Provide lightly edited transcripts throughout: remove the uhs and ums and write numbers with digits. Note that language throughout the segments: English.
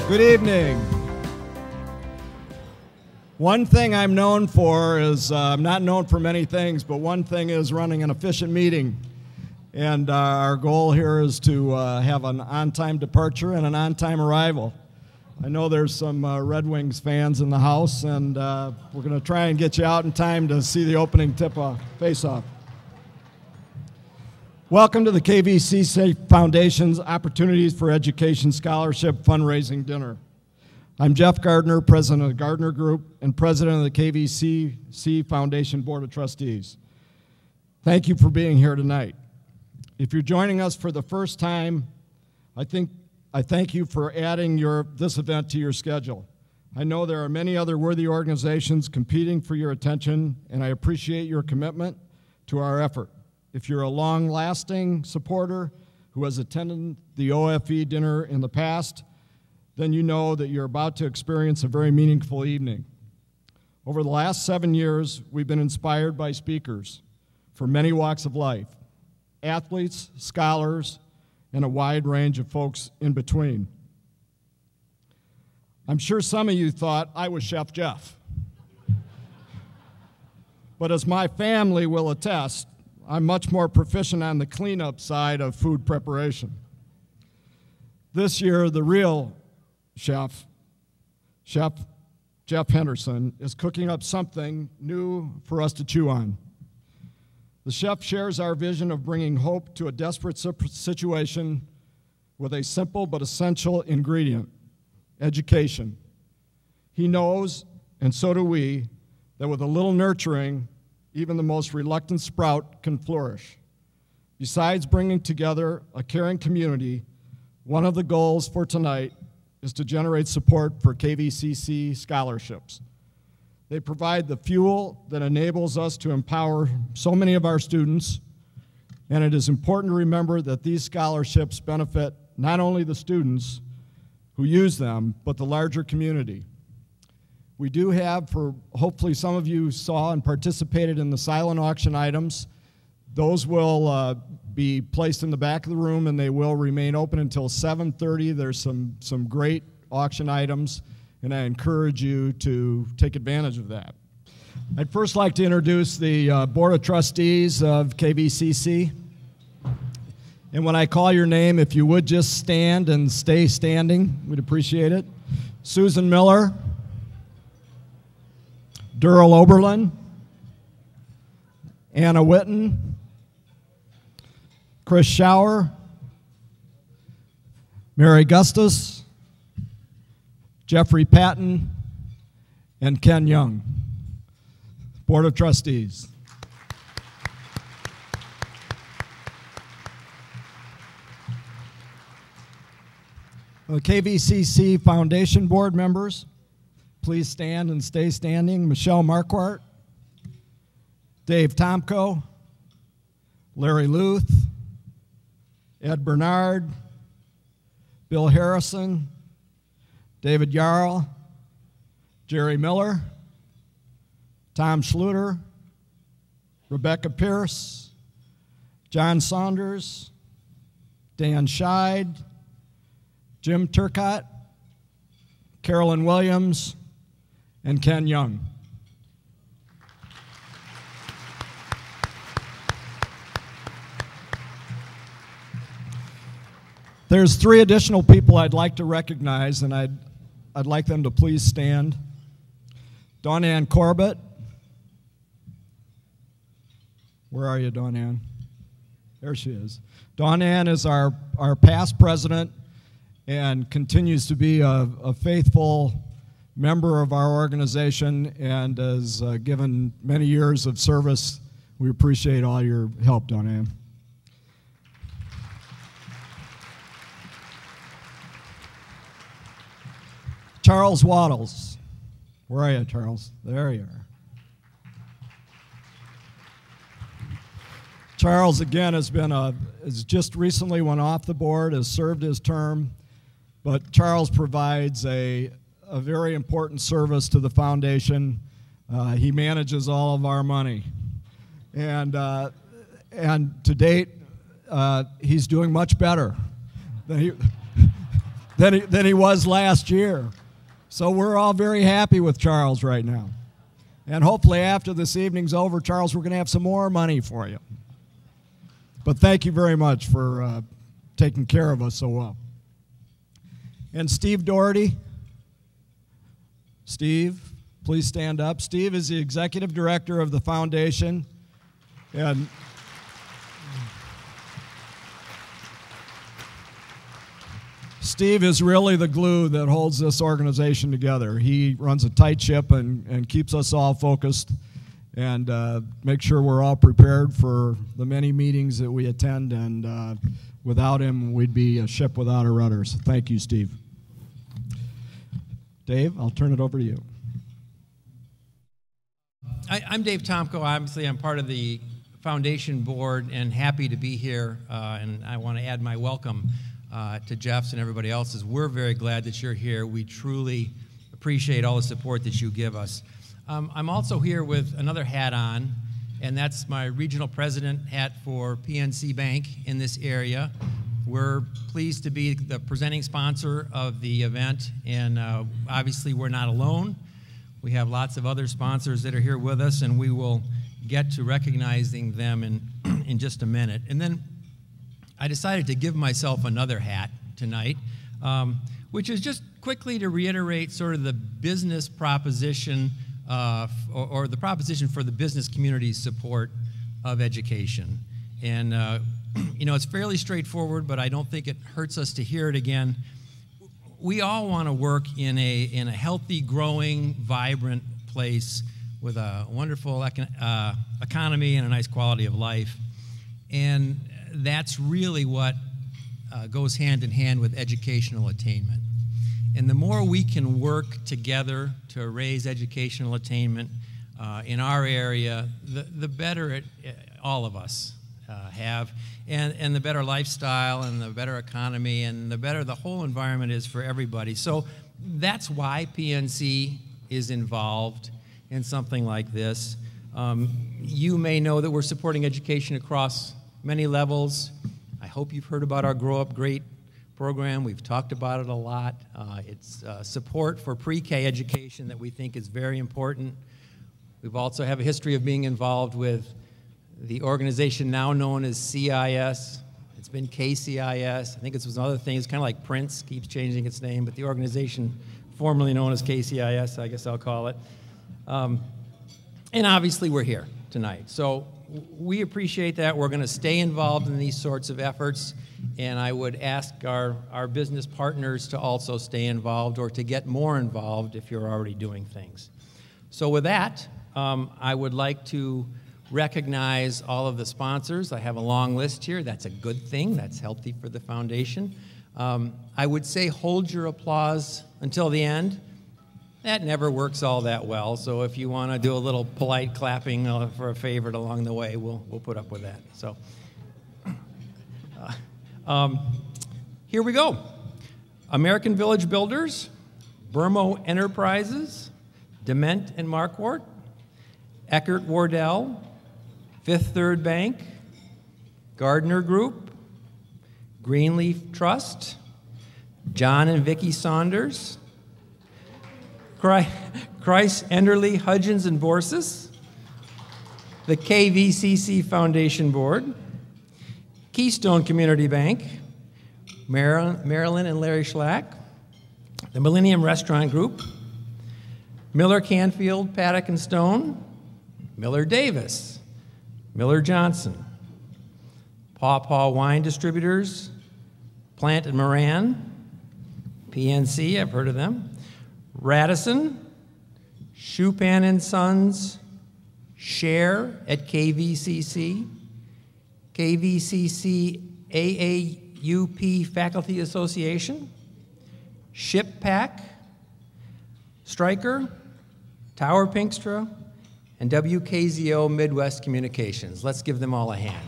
Good evening. One thing I'm known for is, I'm not known for many things, but one thing is running an efficient meeting. And our goal here is to have an on-time departure and an on-time arrival. I know there's some Red Wings fans in the house, and we're going to try and get you out in time to see the opening tip-off, face-off. Welcome to the KVCC Foundation's Opportunities for Education Scholarship Fundraising Dinner. I'm Jeff Gardner, President of the Gardner Group and President of the KVCC Foundation Board of Trustees. Thank you for being here tonight. If you're joining us for the first time, I thank you for adding this event to your schedule. I know there are many other worthy organizations competing for your attention, and I appreciate your commitment to our effort. If you're a long-lasting supporter who has attended the OFE dinner in the past, then you know that you're about to experience a very meaningful evening. Over the last 7 years, we've been inspired by speakers from many walks of life, athletes, scholars, and a wide range of folks in between. I'm sure some of you thought I was Chef Jeff. But as my family will attest, I'm much more proficient on the cleanup side of food preparation. This year, the real Chef Jeff Henderson, is cooking up something new for us to chew on. The chef shares our vision of bringing hope to a desperate situation with a simple but essential ingredient: education. He knows, and so do we, that with a little nurturing, even the most reluctant sprout can flourish. Besides bringing together a caring community, one of the goals for tonight is to generate support for KVCC scholarships. They provide the fuel that enables us to empower so many of our students, and it is important to remember that these scholarships benefit not only the students who use them, but the larger community. We do have, hopefully some of you saw and participated in the silent auction items. Those will be placed in the back of the room, and they will remain open until 7:30. There's some great auction items, and I encourage you to take advantage of that. I'd first like to introduce the Board of Trustees of KVCC. And when I call your name, if you would just stand and stay standing, we'd appreciate it. Susan Miller, Durrell Oberlin, Anna Witten, Chris Schauer, Mary Gustus, Jeffrey Patton, and Ken Young. Board of Trustees. The KVCC Foundation Board members, please stand and stay standing. Michelle Marquardt, Dave Tomko, Larry Luth, Ed Bernard, Bill Harrison, David Yarl, Jerry Miller, Tom Schluter, Rebecca Pierce, John Saunders, Dan Scheid, Jim Turcott, Carolyn Williams, and Ken Young. There's 3 additional people I'd like to recognize, and I'd like them to please stand. Dawn Ann Corbett. Where are you, Dawn Ann? There she is. Dawn Ann is our past president and continues to be a faithful member of our organization and has given many years of service. We appreciate all your help, Dawn Ann. Charles Waddles. Where are you, Charles? There you are. Charles, again, has just recently went off the board, has served his term, but Charles provides a very important service to the foundation. He manages all of our money. And to date, he's doing much better than he... than he was last year. So we're all very happy with Charles right now. And hopefully after this evening's over, Charles, we're going to have some more money for you. But thank you very much for taking care of us so well. And Steve Doherty. Steve, please stand up. Steve is the executive director of the foundation. And Steve is really the glue that holds this organization together. He runs a tight ship and keeps us all focused and makes sure we're all prepared for the many meetings that we attend. And without him, we'd be a ship without a rudder. So thank you, Steve. Dave, I'll turn it over to you. I'm Dave Tomko. Obviously, I'm part of the foundation board and happy to be here. And I want to add my welcome to Jeff's and everybody else's. We're very glad that you're here. We truly appreciate all the support that you give us. I'm also here with another hat on, and that's my regional president hat for PNC Bank in this area. We're pleased to be the presenting sponsor of the event, and obviously we're not alone. We have lots of other sponsors that are here with us, and we will get to recognizing them in just a minute. And then I decided to give myself another hat tonight, which is just quickly to reiterate sort of the business proposition or the proposition for the business community's support of education. And you know, it's fairly straightforward, but I don't think it hurts us to hear it again. We all want to work in a healthy, growing, vibrant place with a wonderful economy and a nice quality of life. And that's really what goes hand in hand with educational attainment. And the more we can work together to raise educational attainment in our area, the better all of us have, and the better lifestyle and the better economy and the better the whole environment is for everybody. So that's why PNC is involved in something like this. You may know that we're supporting education across many levels. I hope you've heard about our Grow Up Great program. We've talked about it a lot. It's support for pre-K education that we think is very important. We've also have a history of being involved with the organization now known as CIS. It's been KCIS. I think it's another thing. It's kind of like Prince keeps changing its name, but the organization formerly known as KCIS, I guess I'll call it. And obviously we're here tonight. So we appreciate that. We're going to stay involved in these sorts of efforts, and I would ask our business partners to also stay involved or to get more involved if you're already doing things. So with that, I would like to recognize all of the sponsors. I have a long list here. That's a good thing. That's healthy for the foundation. I would say hold your applause until the end. That never works all that well, so if you want to do a little polite clapping for a favorite along the way, we'll put up with that. So here we go. American Village Builders, Burmo Enterprises, Dement and Marquardt, Eckert Wardell, Fifth Third Bank, Gardner Group, Greenleaf Trust, John and Vicki Saunders, Christ Enderly Hudgens and Borsis, the KVCC Foundation Board, Keystone Community Bank, Marilyn and Larry Schlack, the Millennium Restaurant Group, Miller Canfield, Paddock and Stone, Miller Davis, Miller Johnson, Paw Paw Wine Distributors, Plant and Moran, PNC, I've heard of them, Radisson, Schupan and Sons, Share at KVCC, KVCC AAUP Faculty Association, Ship Pack, Stryker, Tower Pinkstra, and WKZO Midwest Communications. Let's give them all a hand.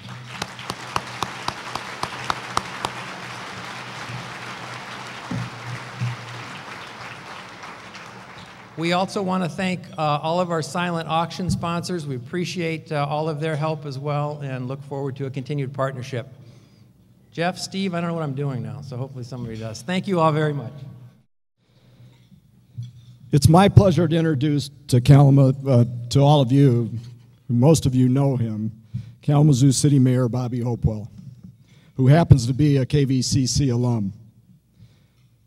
We also want to thank all of our silent auction sponsors. We appreciate all of their help as well and look forward to a continued partnership. Jeff, Steve, I don't know what I'm doing now, so hopefully somebody does. Thank you all very much. It's my pleasure to introduce to to all of you, most of you know him, Kalamazoo City Mayor Bobby Hopewell, who happens to be a KVCC alum.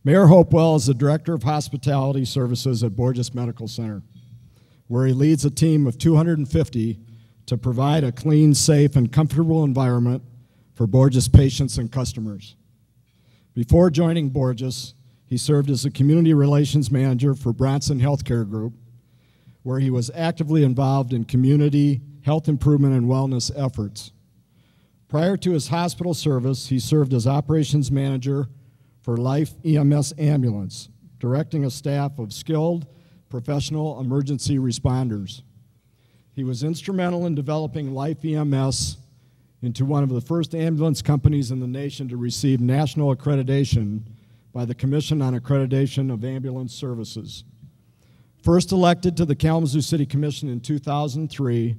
Mayor Hopewell is the Director of Hospitality Services at Borges Medical Center, where he leads a team of 250 to provide a clean, safe, and comfortable environment for Borges patients and customers. Before joining Borges, he served as a Community Relations Manager for Bronson Healthcare Group, where he was actively involved in community health improvement and wellness efforts. Prior to his hospital service, he served as Operations Manager for Life EMS Ambulance, directing a staff of skilled professional emergency responders. He was instrumental in developing Life EMS into one of the first ambulance companies in the nation to receive national accreditation by the Commission on Accreditation of Ambulance Services. First elected to the Kalamazoo City Commission in 2003,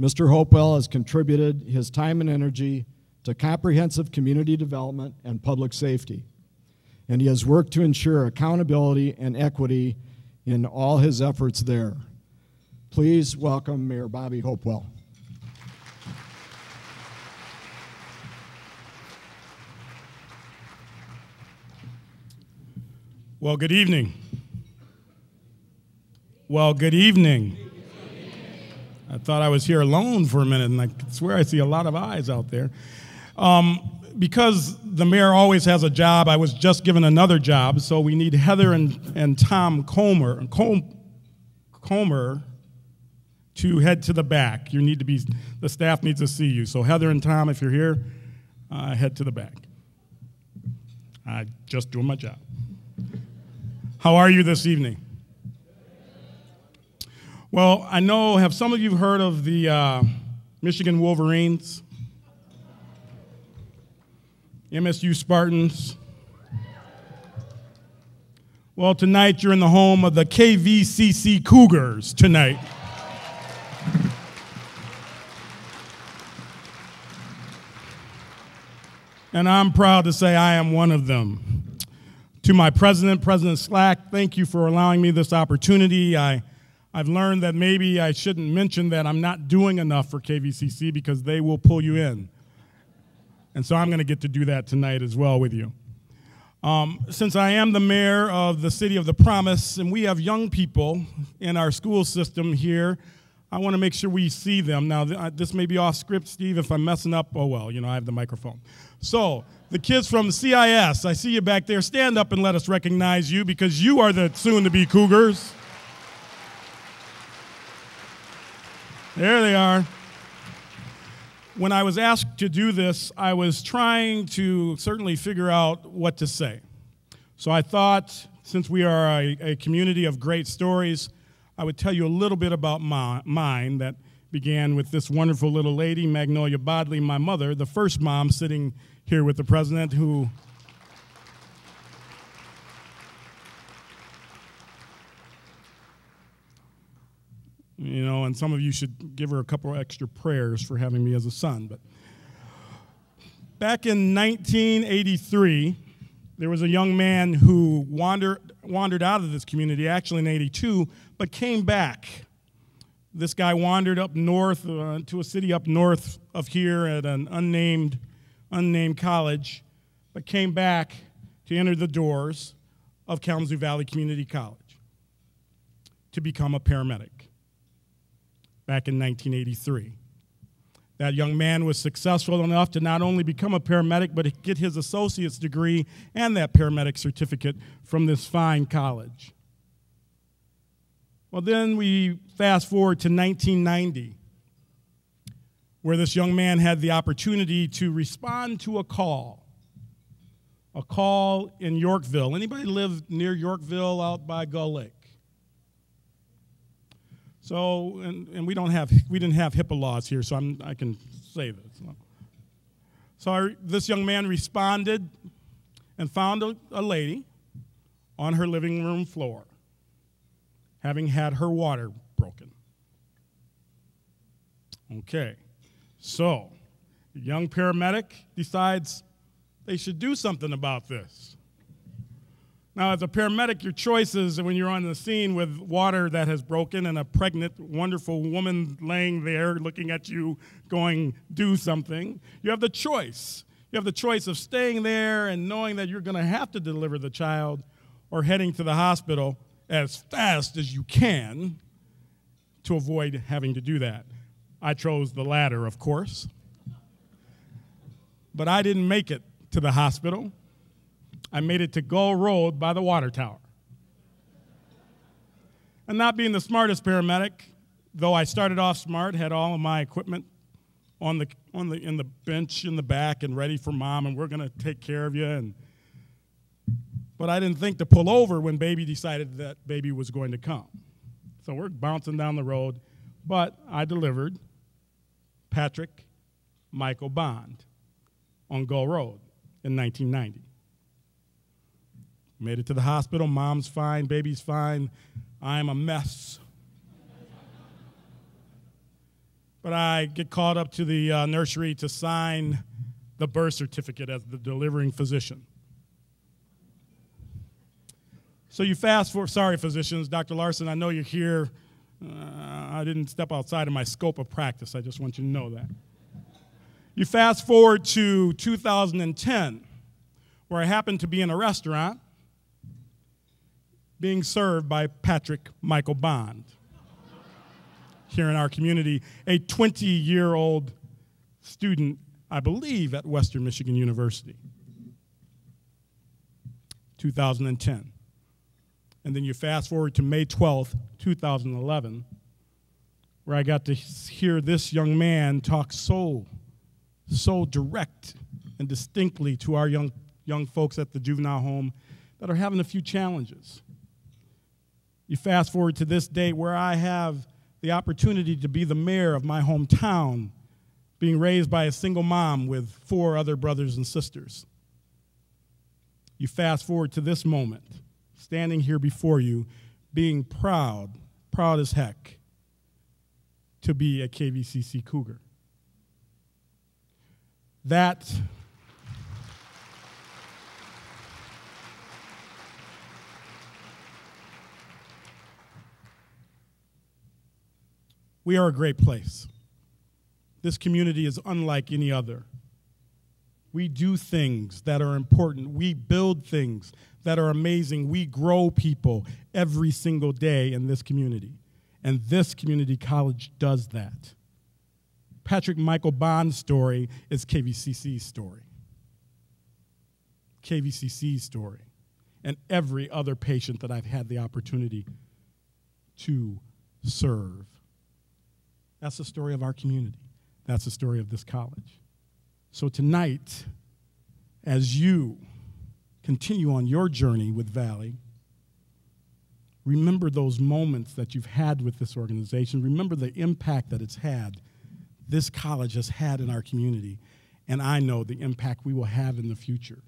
Mr. Hopewell has contributed his time and energy to comprehensive community development and public safety, and he has worked to ensure accountability and equity in all his efforts there. Please welcome Mayor Bobby Hopewell. Well, good evening. Well, good evening. I thought I was here alone for a minute, and I swear I see a lot of eyes out there. Because the mayor always has a job, I was just given another job, so we need Heather and Tom Comer to head to the back. The staff needs to see you. So Heather and Tom, if you're here, head to the back. I'm just doing my job. How are you this evening? Well, have some of you heard of the Michigan Wolverines? MSU Spartans? Well, tonight you're in the home of the KVCC Cougars tonight. And I'm proud to say I am one of them. To my president, President Slack, thank you for allowing me this opportunity. I've learned that maybe I shouldn't mention that I'm not doing enough for KVCC because they will pull you in. And so I'm going to get to do that tonight as well with you. Since I am the mayor of the City of the Promise, and we have young people in our school system here, I want to make sure we see them. Now, this may be off script, Steve. If I'm messing up, oh well, I have the microphone. So, the kids from the CIS, I see you back there. Stand up and let us recognize you because you are the soon-to-be Cougars. There they are. When I was asked to do this, I was trying to certainly figure out what to say. So I thought, since we are a community of great stories, I would tell you a little bit about mine that began with this wonderful little lady, Magnolia Bodley, my mother, the first mom sitting here with the president, who and some of you should give her a couple extra prayers for having me as a son. But back in 1983, there was a young man who wandered out of this community, actually in 82, but came back. This guy wandered up north to a city up north of here at an unnamed college, but came back to enter the doors of Kalamazoo Valley Community College to become a paramedic back in 1983. That young man was successful enough to not only become a paramedic, but get his associate's degree and that paramedic certificate from this fine college. Well, then we fast forward to 1990, where this young man had the opportunity to respond to a call in Yorkville. Anybody live near Yorkville out by Gull Lake? So, and we didn't have HIPAA laws here, so I can say this. So this young man responded and found a lady on her living room floor, having had her water broken. Okay, so the young paramedic decides, they should do something about this. Now, as a paramedic, your choices when you're on the scene with water that has broken and a pregnant, wonderful woman laying there looking at you going, do something, you have the choice. You have the choice of staying there and knowing that you're going to have to deliver the child, or heading to the hospital as fast as you can to avoid having to do that. I chose the latter, of course. But I didn't make it to the hospital. I made it to Gull Road by the water tower. And not being the smartest paramedic, though I started off smart, had all of my equipment in the bench in the back and ready for mom, and we're going to take care of you. But I didn't think to pull over when baby decided that baby was going to come. So we're bouncing down the road, but I delivered Patrick Michael Bond on Gull Road in 1990. Made it to the hospital, mom's fine, baby's fine, I'm a mess. But I get called up to the nursery to sign the birth certificate as the delivering physician. So you fast forward, sorry physicians, Dr. Larson, I know you're here. I didn't step outside of my scope of practice, I just want you to know that. You fast forward to 2010, where I happened to be in a restaurant being served by Patrick Michael Bond here in our community, a 20-year-old student, I believe, at Western Michigan University. 2010. And then you fast forward to May 12th, 2011, where I got to hear this young man talk so direct and distinctly to our young folks at the juvenile home that are having a few challenges. You fast forward to this date where I have the opportunity to be the mayor of my hometown, being raised by a single mom with 4 other brothers and sisters. You fast forward to this moment, standing here before you, being proud as heck, to be a KVCC Cougar. That we are a great place. This community is unlike any other. We do things that are important. We build things that are amazing. We grow people every single day in this community. And this community college does that. Patrick Michael Bond's story is KVCC's story. KVCC's story. And every other patient that I've had the opportunity to serve. That's the story of our community. That's the story of this college. So tonight, as you continue on your journey with Valley, remember those moments that you've had with this organization. Remember the impact that it's had, this college has had in our community, and I know the impact we will have in the future.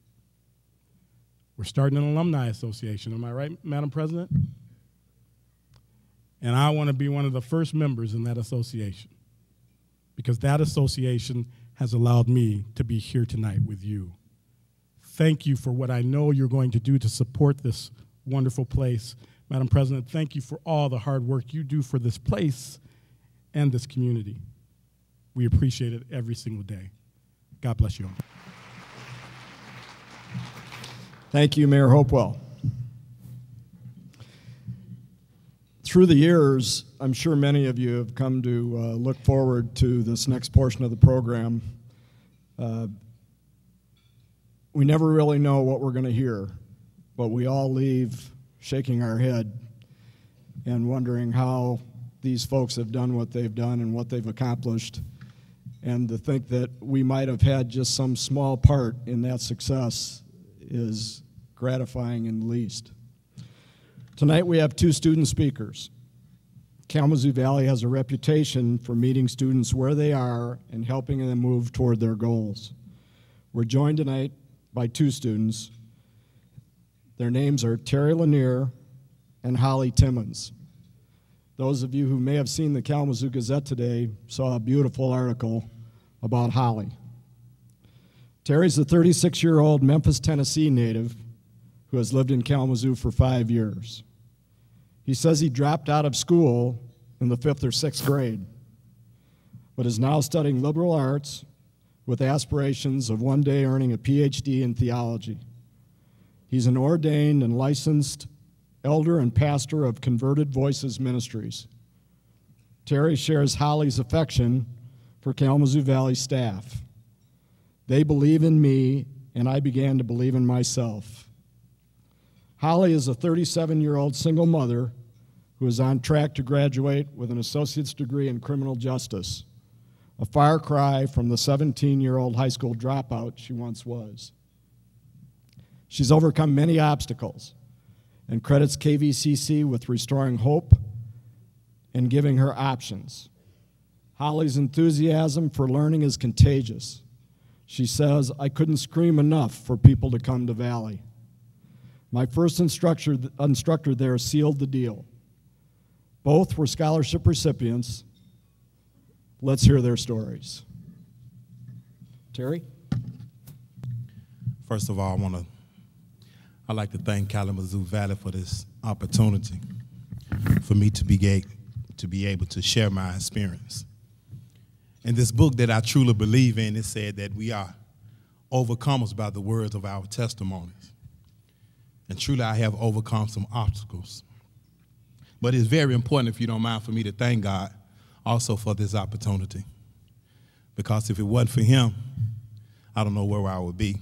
We're starting an alumni association, am I right, Madam President? And I want to be one of the first members in that association, because that association has allowed me to be here tonight with you. Thank you for what I know you're going to do to support this wonderful place. Madam President, thank you for all the hard work you do for this place and this community. We appreciate it every single day. God bless you all. Thank you, Mayor Hopewell. Through the years, I'm sure many of you have come to look forward to this next portion of the program. We never really know what we're going to hear, but we all leave shaking our head and wondering how these folks have done what they've done and what they've accomplished. And to think that we might have had just some small part in that success is gratifying in the least. Tonight we have 2 student speakers. Kalamazoo Valley has a reputation for meeting students where they are and helping them move toward their goals. We're joined tonight by 2 students. Their names are Terry Lanier and Holly Timmons. Those of you who may have seen the Kalamazoo Gazette today saw a beautiful article about Holly. Terry's a 36-year-old Memphis, Tennessee native who has lived in Kalamazoo for 5 years. He says he dropped out of school in the 5th or 6th grade, but is now studying liberal arts with aspirations of one day earning a PhD in theology. He's an ordained and licensed elder and pastor of Converted Voices Ministries. Terry shares Holly's affection for Kalamazoo Valley staff. They believe in me, and I began to believe in myself. Holly is a 37-year-old single mother who is on track to graduate with an associate's degree in criminal justice, a far cry from the 17-year-old high school dropout she once was. She's overcome many obstacles and credits KVCC with restoring hope and giving her options. Holly's enthusiasm for learning is contagious. She says, "I couldn't scream enough for people to come to Valley. My first instructor there sealed the deal. Both were scholarship recipients. Let's hear their stories." Terry? First of all, I'd like to thank Kalamazoo Valley for this opportunity for me to be able to share my experience. In this book that I truly believe in, it said that we are overcomers by the words of our testimonies. And truly, I have overcome some obstacles. But it's very important, if you don't mind, for me to thank God also for this opportunity. Because if it wasn't for him, I don't know where I would be.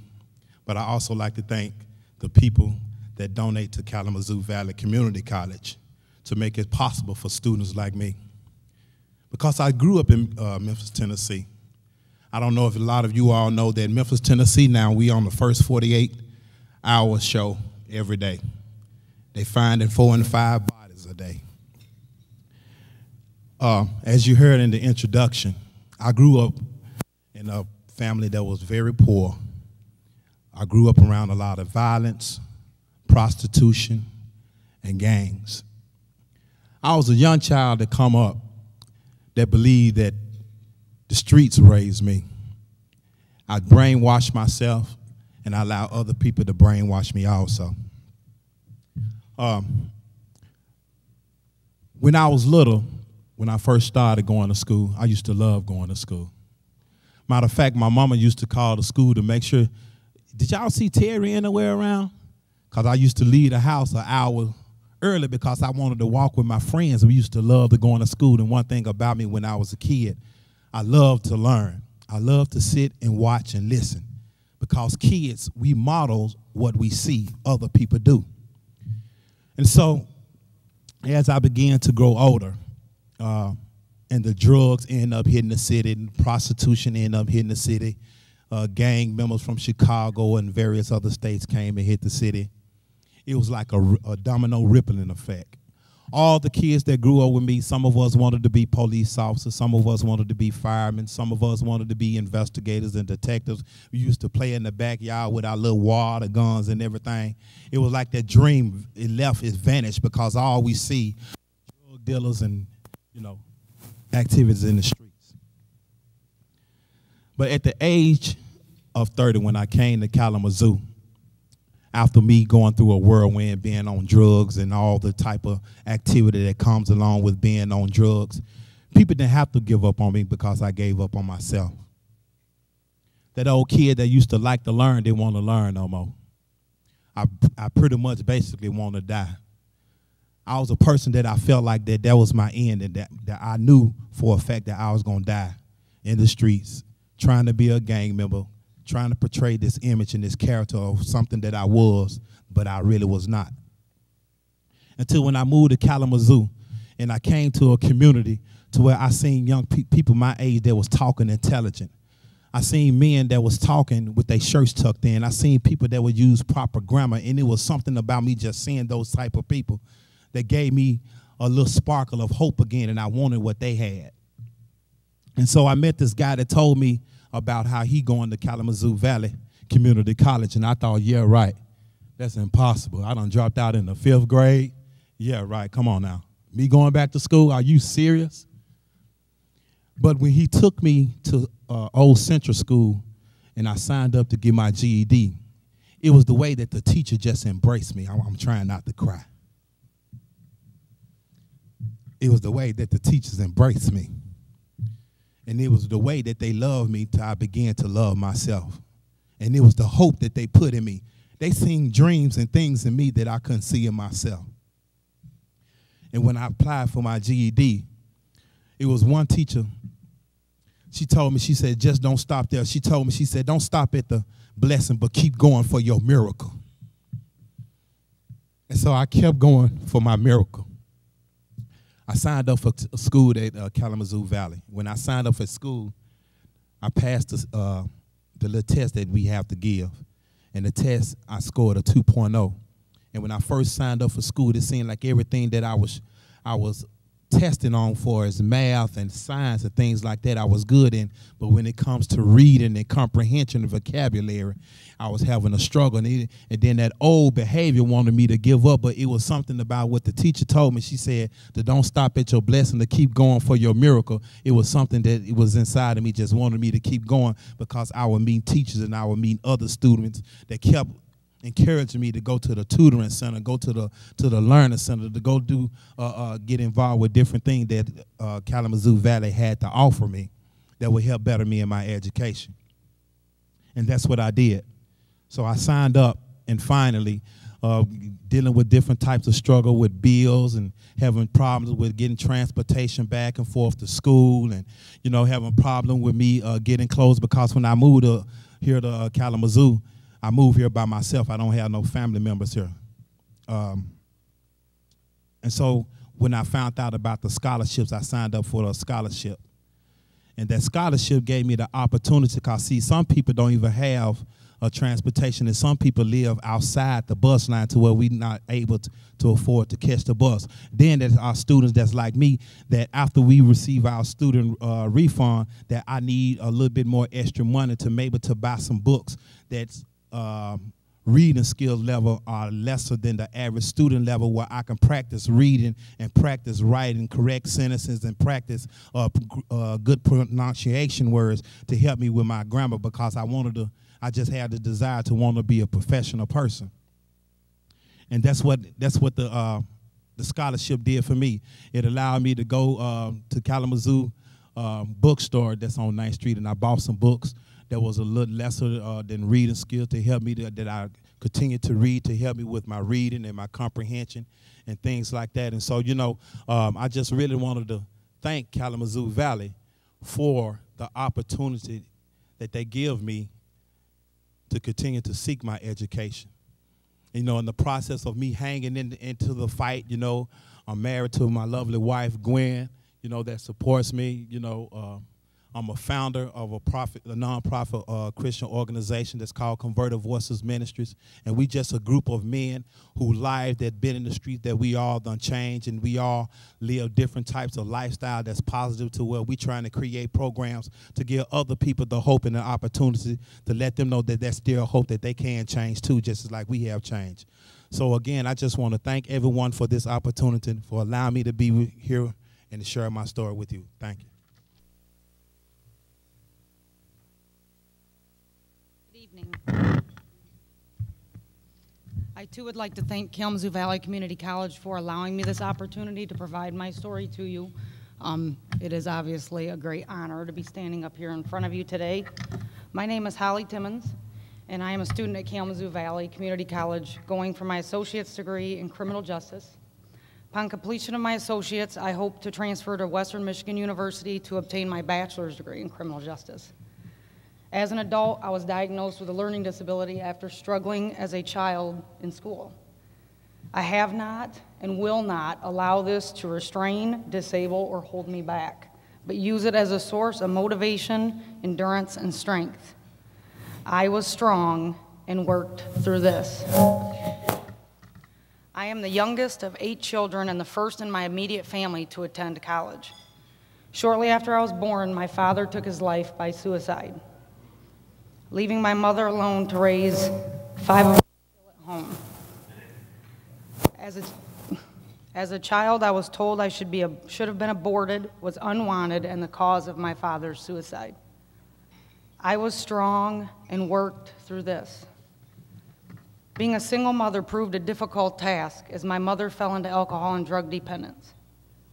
But I also like to thank the people that donate to Kalamazoo Valley Community College to make it possible for students like me. Because I grew up in Memphis, Tennessee. I don't know if a lot of you all know that Memphis, Tennessee now, we on the first 48-hour show every day. They finding 4 and 5 bodies a day. As you heard in the introduction, I grew up in a family that was very poor. I grew up around a lot of violence, prostitution, and gangs. I was a young child that come up that believed that the streets raised me. I brainwashed myself, and I allowed other people to brainwash me also. When I was little, when I first started going to school, I used to love going to school. Matter of fact, my mama used to call the school to make sure, did y'all see Terry anywhere around? Because I used to leave the house an hour early because I wanted to walk with my friends. We used to love to go to school. And one thing about me when I was a kid, I loved to learn. I loved to sit and watch and listen. Because kids, we model what we see other people do. And so, as I began to grow older, and the drugs end up hitting the city, and prostitution end up hitting the city, gang members from Chicago and various other states came and hit the city. It was like a domino rippling effect. All the kids that grew up with me, some of us wanted to be police officers, some of us wanted to be firemen, some of us wanted to be investigators and detectives. We used to play in the backyard with our little water guns and everything. It was like that dream, it vanished because all we see drug dealers and, activities in the streets. But at the age of 30, when I came to Kalamazoo, after me going through a whirlwind, being on drugs and all the type of activity that comes along with being on drugs, people didn't have to give up on me because I gave up on myself. That old kid that used to like to learn didn't want to learn no more. I pretty much basically want to die. I was a person that I felt like that was my end, and that I knew for a fact that I was going to die in the streets, trying to be a gang member, trying to portray this image and this character of something that I was, but I really was not. Until when I moved to Kalamazoo, and I came to a community to where I seen young people my age that was talking intelligent. I seen men that was talking with their shirts tucked in. I seen people that would use proper grammar, and it was something about me just seeing those type of people that gave me a little sparkle of hope again, and I wanted what they had. And so I met this guy that told me about how he going to Kalamazoo Valley Community College, and I thought, yeah, right, that's impossible. I done dropped out in the 5th grade. Yeah, right, come on now. Me going back to school, are you serious? But when he took me to Old Central School and I signed up to get my GED, it was the way that the teacher just embraced me. I'm trying not to cry. It was the way that the teachers embraced me. And it was the way that they loved me till I began to love myself. And it was the hope that they put in me. They seen dreams and things in me that I couldn't see in myself. And when I applied for my GED, it was one teacher. She told me, she said, just don't stop there. She told me, she said, don't stop at the blessing, but keep going for your miracle. And so I kept going for my miracle. I signed up for a school at Kalamazoo Valley. When I signed up for school, I passed the little test that we have to give. And the test, I scored a 2.0. And when I first signed up for school, it seemed like everything that I was testing on for is math and science and things like that I was good in. But when it comes to reading and comprehension and vocabulary, I was having a struggle. And then that old behavior wanted me to give up, but it was something about what the teacher told me. She said to don't stop at your blessing, to keep going for your miracle. It was something that it was inside of me, just wanted me to keep going, because I would meet teachers and I would meet other students that kept encouraging me to go to the tutoring center, go to the learning center, to go do get involved with different things that Kalamazoo Valley had to offer me that would help better me in my education. And that's what I did. So I signed up, and finally, dealing with different types of struggle with bills and having problems with getting transportation back and forth to school, and having problem with me getting clothes, because when I moved here to Kalamazoo, I moved here by myself. I don't have no family members here. And so when I found out about the scholarships, I signed up for a scholarship. And that scholarship gave me the opportunity, because, see, some people don't even have transportation, and some people live outside the bus line to where we're not able to afford to catch the bus. Then there's our students that's like me, that after we receive our student refund, that I need a little bit more extra money to maybe to buy some books that's reading skill level are lesser than the average student level, where I can practice reading and practice writing correct sentences and practice good pronunciation words to help me with my grammar, because I just had the desire to want to be a professional person. And that's what the scholarship did for me. It allowed me to go to Kalamazoo bookstore that's on 9th Street, and I bought some books that was a little lesser than reading skills to help me, that I continue to read, to help me with my reading and my comprehension and things like that. And so, I just really wanted to thank Kalamazoo Valley for the opportunity that they give me to continue to seek my education. In the process of me hanging into the fight, I'm married to my lovely wife, Gwen, that supports me. I'm a founder of a nonprofit Christian organization that's called Converted Voices Ministries, and we just a group of men who lives that been in the street, that we all done changed, and we all live different types of lifestyle that's positive, to where we trying to create programs to give other people the hope and the opportunity to let them know that there's still hope, that they can change too, just as like we have changed. So again, I just want to thank everyone for this opportunity, for allowing me to be here and to share my story with you. Thank you. I too would like to thank Kalamazoo Valley Community College for allowing me this opportunity to provide my story to you. It is obviously a great honor to be standing up here in front of you today. My name is Holly Timmons, and I am a student at Kalamazoo Valley Community College, going for my associate's degree in criminal justice. Upon completion of my associates, I hope to transfer to Western Michigan University to obtain my bachelor's degree in criminal justice. As an adult, I was diagnosed with a learning disability after struggling as a child in school. I have not and will not allow this to restrain, disable, or hold me back, but use it as a source of motivation, endurance, and strength. I was strong and worked through this. I am the youngest of 8 children and the first in my immediate family to attend college. Shortly after I was born, my father took his life by suicide, leaving my mother alone to raise 5 of us at home. As a child, I was told I should have been aborted, was unwanted, and the cause of my father's suicide. I was strong and worked through this. Being a single mother proved a difficult task as my mother fell into alcohol and drug dependence.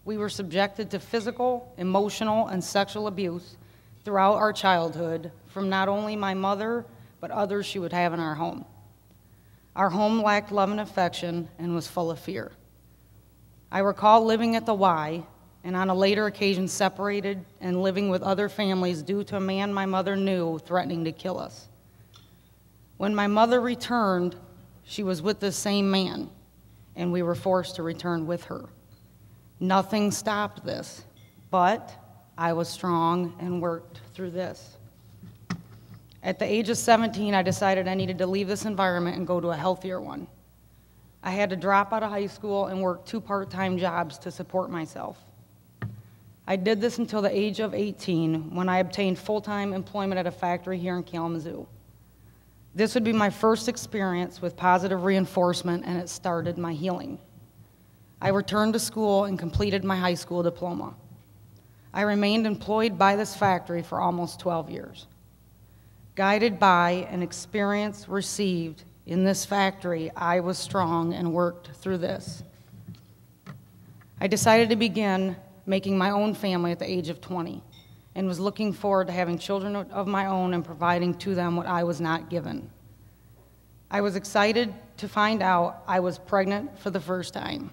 We were subjected to physical, emotional, and sexual abuse throughout our childhood from not only my mother, but others she would have in our home. Our home lacked love and affection and was full of fear. I recall living at the Y, and on a later occasion separated and living with other families due to a man my mother knew threatening to kill us. When my mother returned, she was with the same man, and we were forced to return with her. Nothing stopped this, but I was strong and worked through this. At the age of 17, I decided I needed to leave this environment and go to a healthier one. I had to drop out of high school and work 2 part-time jobs to support myself. I did this until the age of 18, when I obtained full-time employment at a factory here in Kalamazoo. This would be my first experience with positive reinforcement, and it started my healing. I returned to school and completed my high school diploma. I remained employed by this factory for almost 12 years. Guided by an experience received in this factory, I was strong and worked through this. I decided to begin making my own family at the age of 20. And was looking forward to having children of my own and providing to them what I was not given. I was excited to find out I was pregnant for the first time.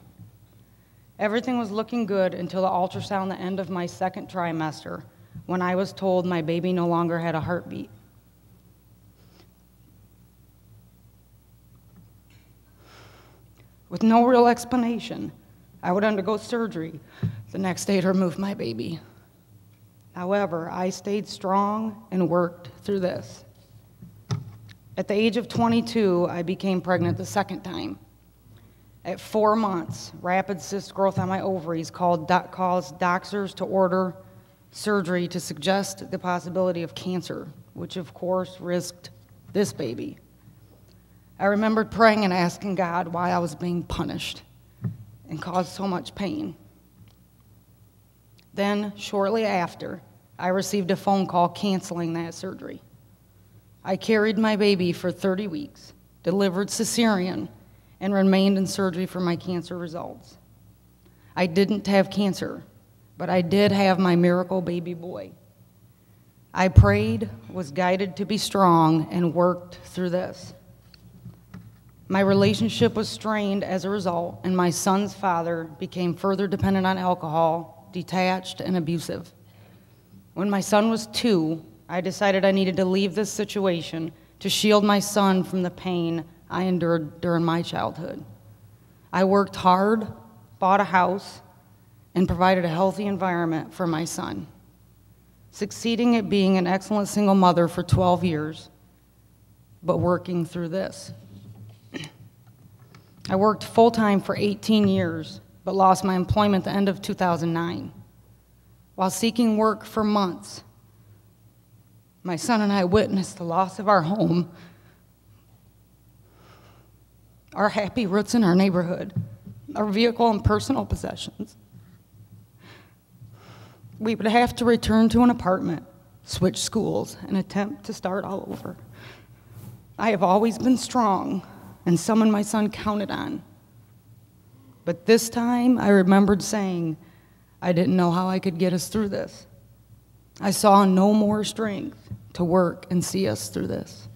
Everything was looking good until the ultrasound at the end of my 2nd trimester, when I was told my baby no longer had a heartbeat. With no real explanation, I would undergo surgery the next day to remove my baby. However, I stayed strong and worked through this. At the age of 22, I became pregnant the 2nd time. At 4 months, rapid cyst growth on my ovaries caused doctors to order surgery to suggest the possibility of cancer, which of course risked this baby. I remembered praying and asking God why I was being punished and caused so much pain. Then, shortly after, I received a phone call canceling that surgery. I carried my baby for 30 weeks, delivered cesarean, and remained in surgery for my cancer results. I didn't have cancer, but I did have my miracle baby boy. I prayed, was guided to be strong, and worked through this. My relationship was strained as a result, and my son's father became further dependent on alcohol, detached, and abusive. When my son was 2, I decided I needed to leave this situation to shield my son from the pain I endured during my childhood. I worked hard, bought a house, and provided a healthy environment for my son, succeeding at being an excellent single mother for 12 years, but working through this. I worked full-time for 18 years, but lost my employment at the end of 2009. While seeking work for months, my son and I witnessed the loss of our home, our happy roots in our neighborhood, our vehicle and personal possessions. We would have to return to an apartment, switch schools, and attempt to start all over. I have always been strong and someone my son counted on. But this time, I remembered saying, I didn't know how I could get us through this. I saw no more strength to work and see us through this.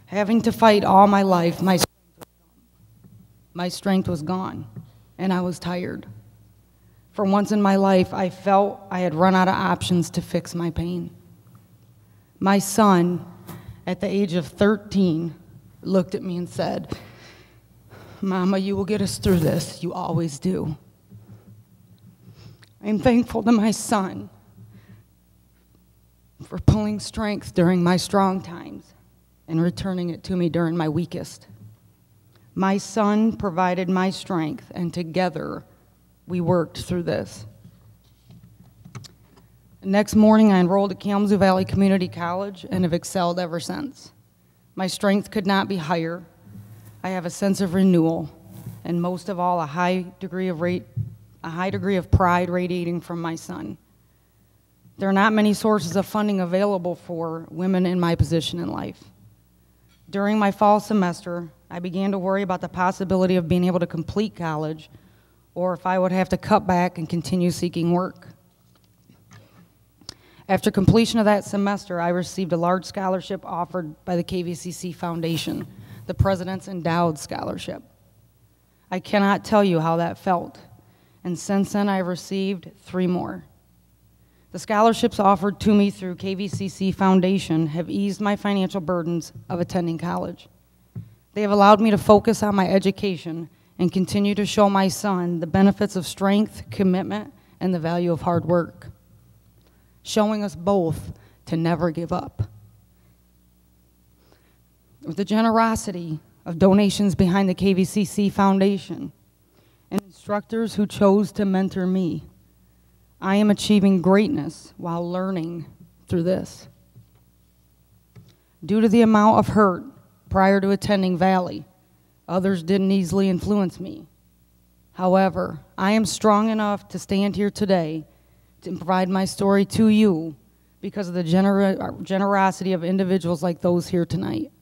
Having to fight all my life, my strength was gone, and I was tired. For once in my life, I felt I had run out of options to fix my pain. My son, at the age of 13, looked at me and said, Mama, you will get us through this. You always do. I am thankful to my son for pulling strength during my strong times and returning it to me during my weakest. My son provided my strength, and together we worked through this. The next morning, I enrolled at Kalamazoo Valley Community College and have excelled ever since. My strength could not be higher. I have a sense of renewal, and most of all, a high degree of pride radiating from my son. There are not many sources of funding available for women in my position in life. During my fall semester, I began to worry about the possibility of being able to complete college, or if I would have to cut back and continue seeking work. After completion of that semester, I received a large scholarship offered by the KVCC Foundation, the President's Endowed Scholarship. I cannot tell you how that felt, and since then I've received 3 more. The scholarships offered to me through KVCC Foundation have eased my financial burdens of attending college. They have allowed me to focus on my education and continue to show my son the benefits of strength, commitment, and the value of hard work, showing us both to never give up. With the generosity of donations behind the KVCC Foundation and instructors who chose to mentor me, I am achieving greatness while learning through this. Due to the amount of hurt prior to attending Valley, others didn't easily influence me. However, I am strong enough to stand here today to provide my story to you because of the generosity of individuals like those here tonight,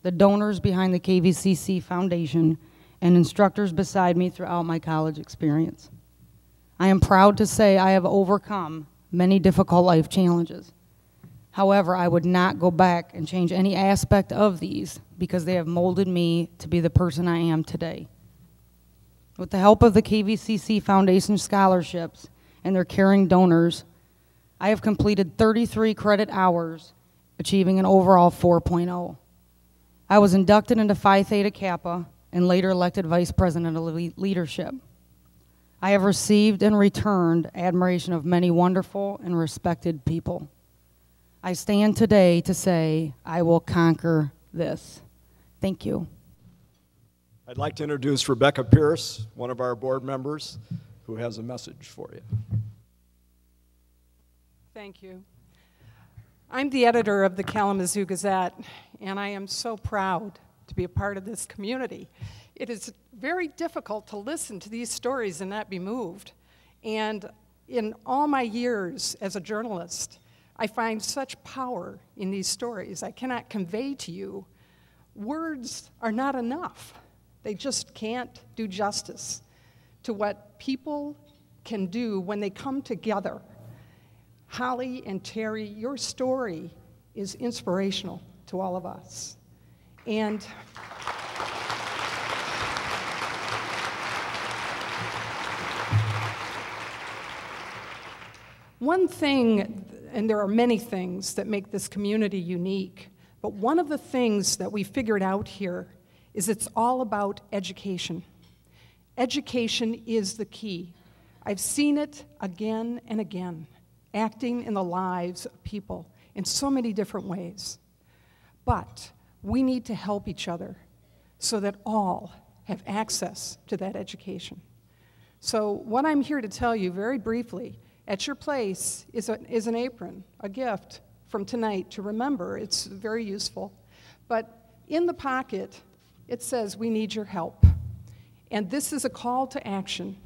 the donors behind the KVCC Foundation, and instructors beside me throughout my college experience. I am proud to say I have overcome many difficult life challenges. However, I would not go back and change any aspect of these because they have molded me to be the person I am today. With the help of the KVCC Foundation scholarships and their caring donors, I have completed 33 credit hours, achieving an overall 4.0. I was inducted into Phi Theta Kappa and later elected Vice President of Leadership. I have received and returned admiration of many wonderful and respected people. I stand today to say I will conquer this. Thank you. I'd like to introduce Rebecca Pierce, one of our board members, who has a message for you. Thank you. I'm the editor of the Kalamazoo Gazette, and I am so proud to be a part of this community. It is very difficult to listen to these stories and not be moved. And in all my years as a journalist, I find such power in these stories. I cannot convey to you. Words are not enough. They just can't do justice to what people can do when they come together. Holly and Terry, your story is inspirational to all of us. And one thing, and there are many things that make this community unique, but one of the things that we figured out here is it's all about education. Education is the key. I've seen it again and again, acting in the lives of people in so many different ways. But we need to help each other so that all have access to that education. So what I'm here to tell you very briefly, at your place is an apron, a gift from tonight to remember. It's very useful. But in the pocket, it says, "We need your help." And this is a call to action.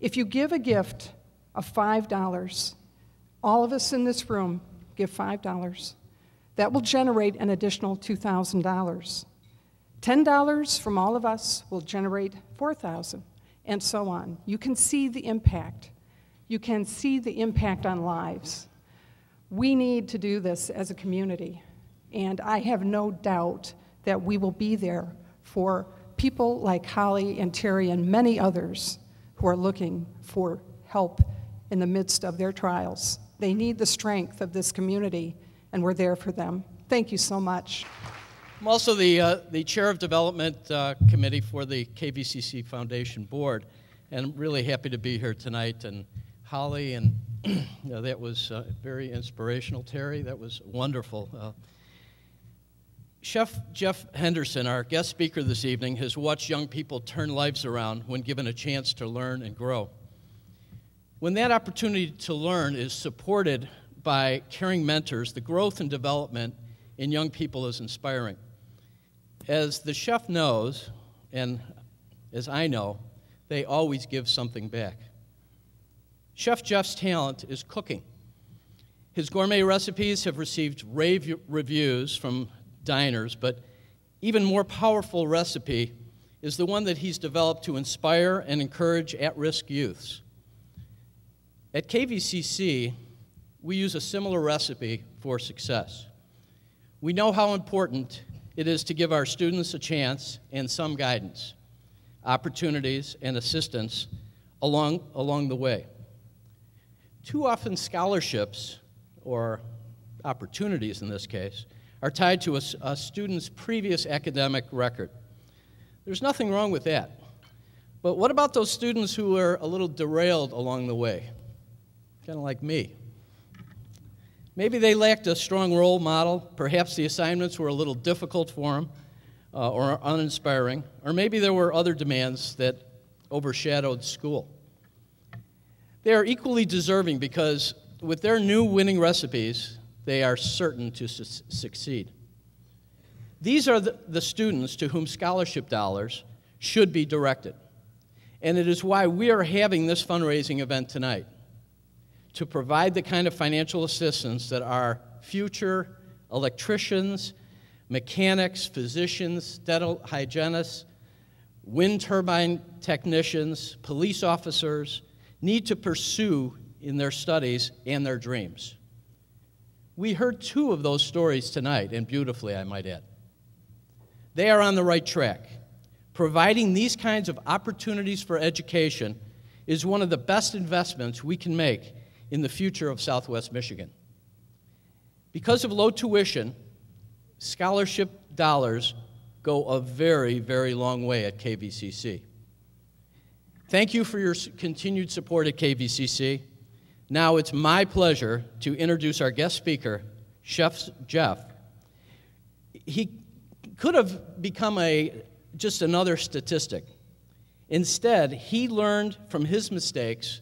If you give a gift of $5, all of us in this room give $5. That will generate an additional $2,000. $10 from all of us will generate $4,000, and so on. You can see the impact. You can see the impact on lives. We need to do this as a community, and I have no doubt that we will be there for people like Holly and Terry and many others who are looking for help in the midst of their trials. They need the strength of this community, and we're there for them. Thank you so much. I'm also the chair of development committee for the KVCC Foundation Board, and I'm really happy to be here tonight. And Holly, and that was very inspirational. Terry, that was wonderful. Chef Jeff Henderson, our guest speaker this evening, has watched young people turn lives around when given a chance to learn and grow. When that opportunity to learn is supported by caring mentors, the growth and development in young people is inspiring. As the chef knows, and as I know, they always give something back. Chef Jeff's talent is cooking. His gourmet recipes have received rave reviews from diners, but even more powerful recipe is the one that he's developed to inspire and encourage at-risk youths. At KVCC, we use a similar recipe for success. We know how important it is to give our students a chance and some guidance, opportunities, and assistance along the way. Too often scholarships, or opportunities in this case, are tied to a student's previous academic record. There's nothing wrong with that. But what about those students who are a little derailed along the way? Kind of like me. Maybe they lacked a strong role model. Perhaps the assignments were a little difficult for them or uninspiring. Or maybe there were other demands that overshadowed school. They are equally deserving because with their new winning recipes, they are certain to succeed. These are the students to whom scholarship dollars should be directed. And it is why we are having this fundraising event tonight, to provide the kind of financial assistance that our future electricians, mechanics, physicians, dental hygienists, wind turbine technicians, police officers need to pursue in their studies and their dreams. We heard two of those stories tonight, and beautifully, I might add. They are on the right track. Providing these kinds of opportunities for education is one of the best investments we can make in the future of Southwest Michigan. Because of low tuition, scholarship dollars go a very, very long way at KVCC. Thank you for your continued support at KVCC. Now it's my pleasure to introduce our guest speaker, Chef Jeff. He could have become just another statistic. Instead, he learned from his mistakes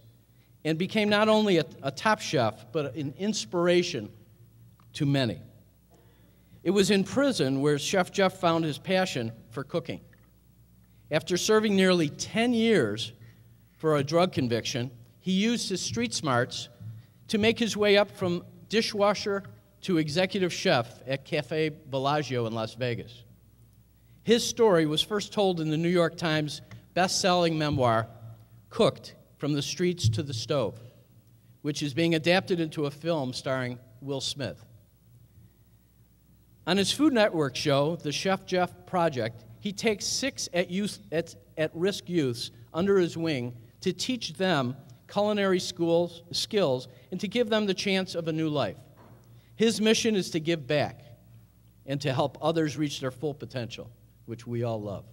and became not only a top chef, but an inspiration to many. It was in prison where Chef Jeff found his passion for cooking. After serving nearly 10 years for a drug conviction, he used his street smarts to make his way up from dishwasher to executive chef at Cafe Bellagio in Las Vegas. His story was first told in the New York Times best-selling memoir, Cooked from the Streets to the Stove, which is being adapted into a film starring Will Smith. On his Food Network show, The Chef Jeff Project, he takes 6 at-risk youths under his wing to teach them culinary skills and to give them the chance of a new life. His mission is to give back and to help others reach their full potential, which we all love.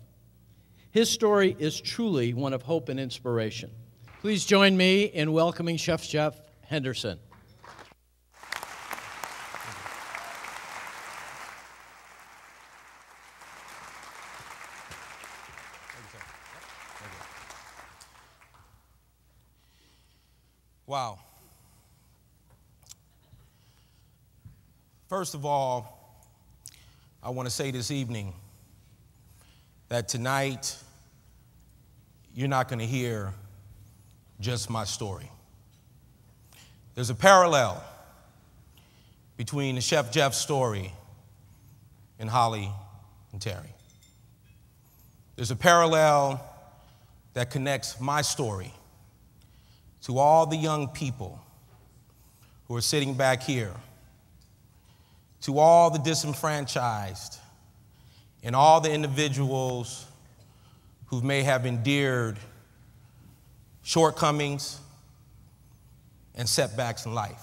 His story is truly one of hope and inspiration. Please join me in welcoming Chef Jeff Henderson. Wow. First of all, I want to say this evening that tonight you're not going to hear just my story. There's a parallel between the Chef Jeff story and Holly and Terry. There's a parallel that connects my story to all the young people who are sitting back here, to all the disenfranchised, and all the individuals who may have endured shortcomings and setbacks in life.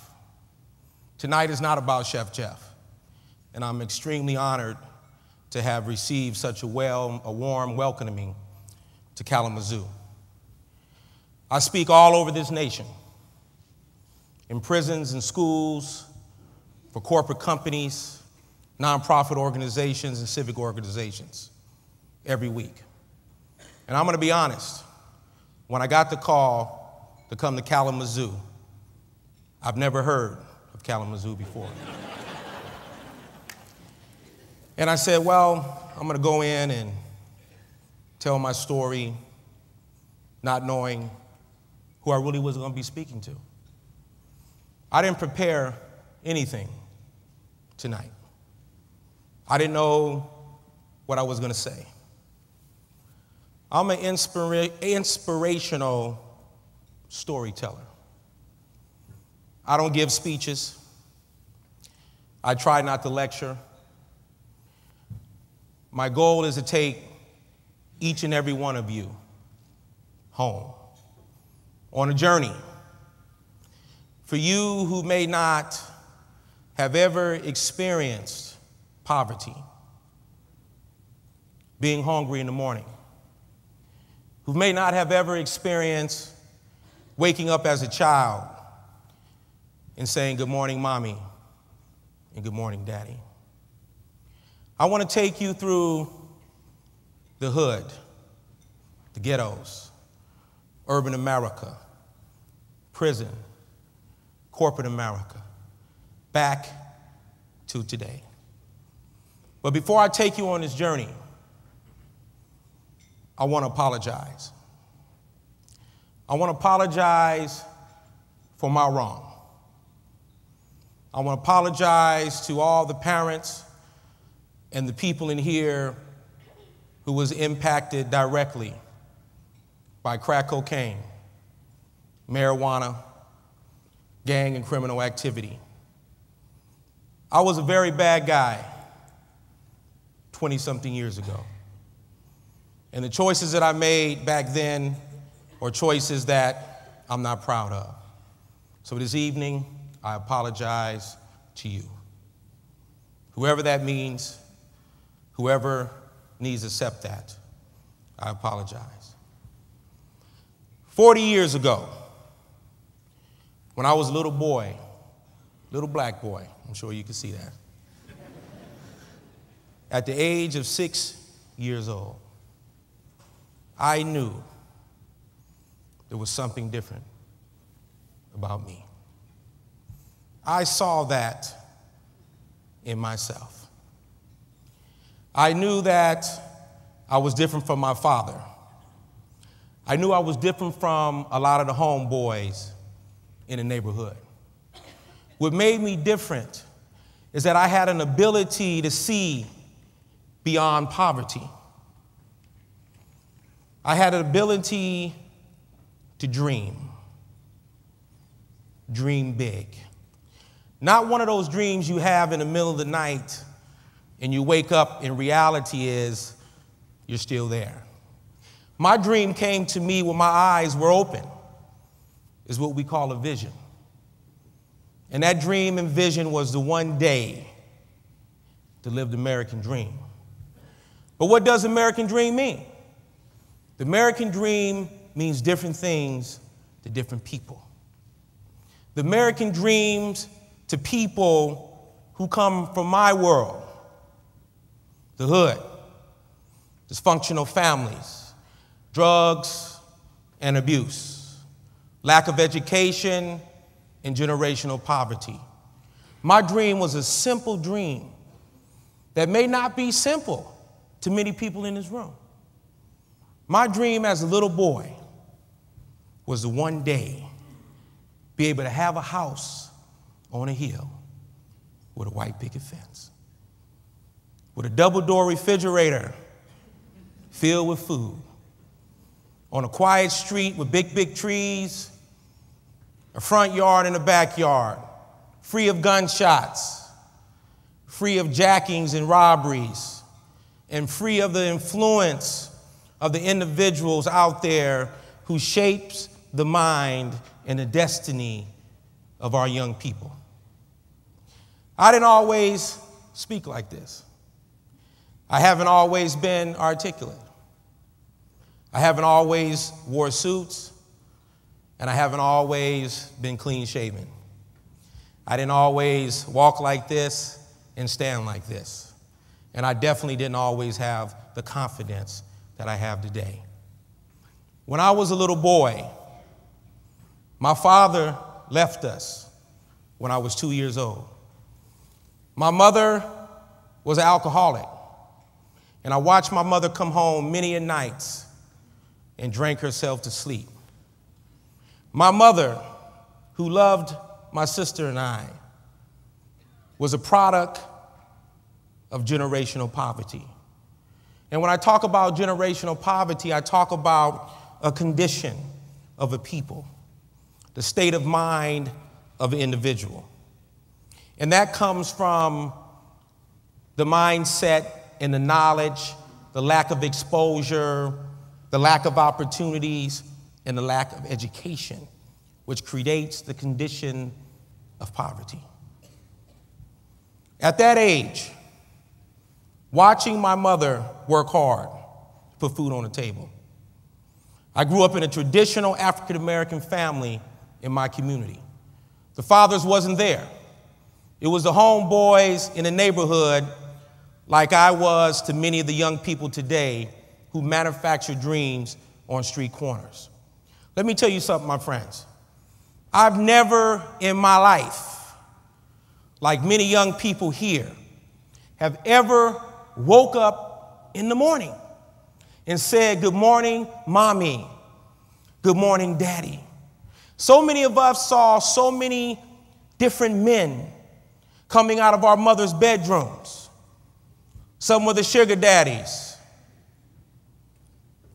Tonight is not about Chef Jeff, and I'm extremely honored to have received such a warm welcoming to Kalamazoo. I speak all over this nation, in prisons and schools, for corporate companies, nonprofit organizations, and civic organizations every week. And I'm going to be honest, when I got the call to come to Kalamazoo, I've never heard of Kalamazoo before. And I said, well, I'm going to go in and tell my story, not knowing who I really was going to be speaking to. I didn't prepare anything tonight. I didn't know what I was going to say. I'm an inspirational storyteller. I don't give speeches. I try not to lecture. My goal is to take each and every one of you home on a journey. For you who may not have ever experienced poverty, being hungry in the morning, who may not have ever experienced waking up as a child and saying, "Good morning, Mommy," and "Good morning, Daddy." I want to take you through the hood, the ghettos, urban America, prison, corporate America, back to today. But before I take you on this journey, I want to apologize. I want to apologize for my wrong. I want to apologize to all the parents and the people in here who was impacted directly by crack cocaine, marijuana, gang and criminal activity. I was a very bad guy 20-something years ago. And the choices that I made back then are choices that I'm not proud of. So this evening, I apologize to you. Whoever that means, whoever needs to accept that, I apologize. 40 years ago, when I was a little boy, little black boy, I'm sure you can see that, at the age of 6 years old, I knew there was something different about me. I saw that in myself. I knew that I was different from my father. I knew I was different from a lot of the homeboys in the neighborhood. What made me different is that I had an ability to see beyond poverty. I had an ability to dream big. Not one of those dreams you have in the middle of the night and you wake up and reality is you're still there. My dream came to me when my eyes were open, is what we call a vision. And that dream and vision was the one day to live the American dream. But what does American dream mean? The American dream means different things to different people. The American dreams to people who come from my world, the hood, dysfunctional families, drugs and abuse, lack of education, and generational poverty. My dream was a simple dream that may not be simple to many people in this room. My dream as a little boy was to one day be able to have a house on a hill with a white picket fence, with a double-door refrigerator filled with food, on a quiet street with big trees, a front yard and a backyard, free of gunshots, free of jackings and robberies, and free of the influence of the individuals out there who shapes the mind and the destiny of our young people. I didn't always speak like this. I haven't always been articulate. I haven't always wore suits, and I haven't always been clean shaven. I didn't always walk like this and stand like this. And I definitely didn't always have the confidence that I have today. When I was a little boy, my father left us when I was 2 years old. My mother was an alcoholic, and I watched my mother come home many a nights and drank herself to sleep. My mother, who loved my sister and I, was a product of generational poverty. And when I talk about generational poverty, I talk about a condition of a people, the state of mind of an individual. And that comes from the mindset and the knowledge, the lack of exposure, the lack of opportunities, and the lack of education, which creates the condition of poverty. At that age, watching my mother work hard to put food on the table, I grew up in a traditional African-American family in my community. The fathers wasn't there. It was the homeboys in the neighborhood, like I was to many of the young people today who manufacture dreams on street corners. Let me tell you something, my friends. I've never in my life, like many young people here, have ever woke up in the morning and said, "Good morning, mommy. Good morning, daddy." So many of us saw so many different men coming out of our mother's bedrooms. Some were the sugar daddies,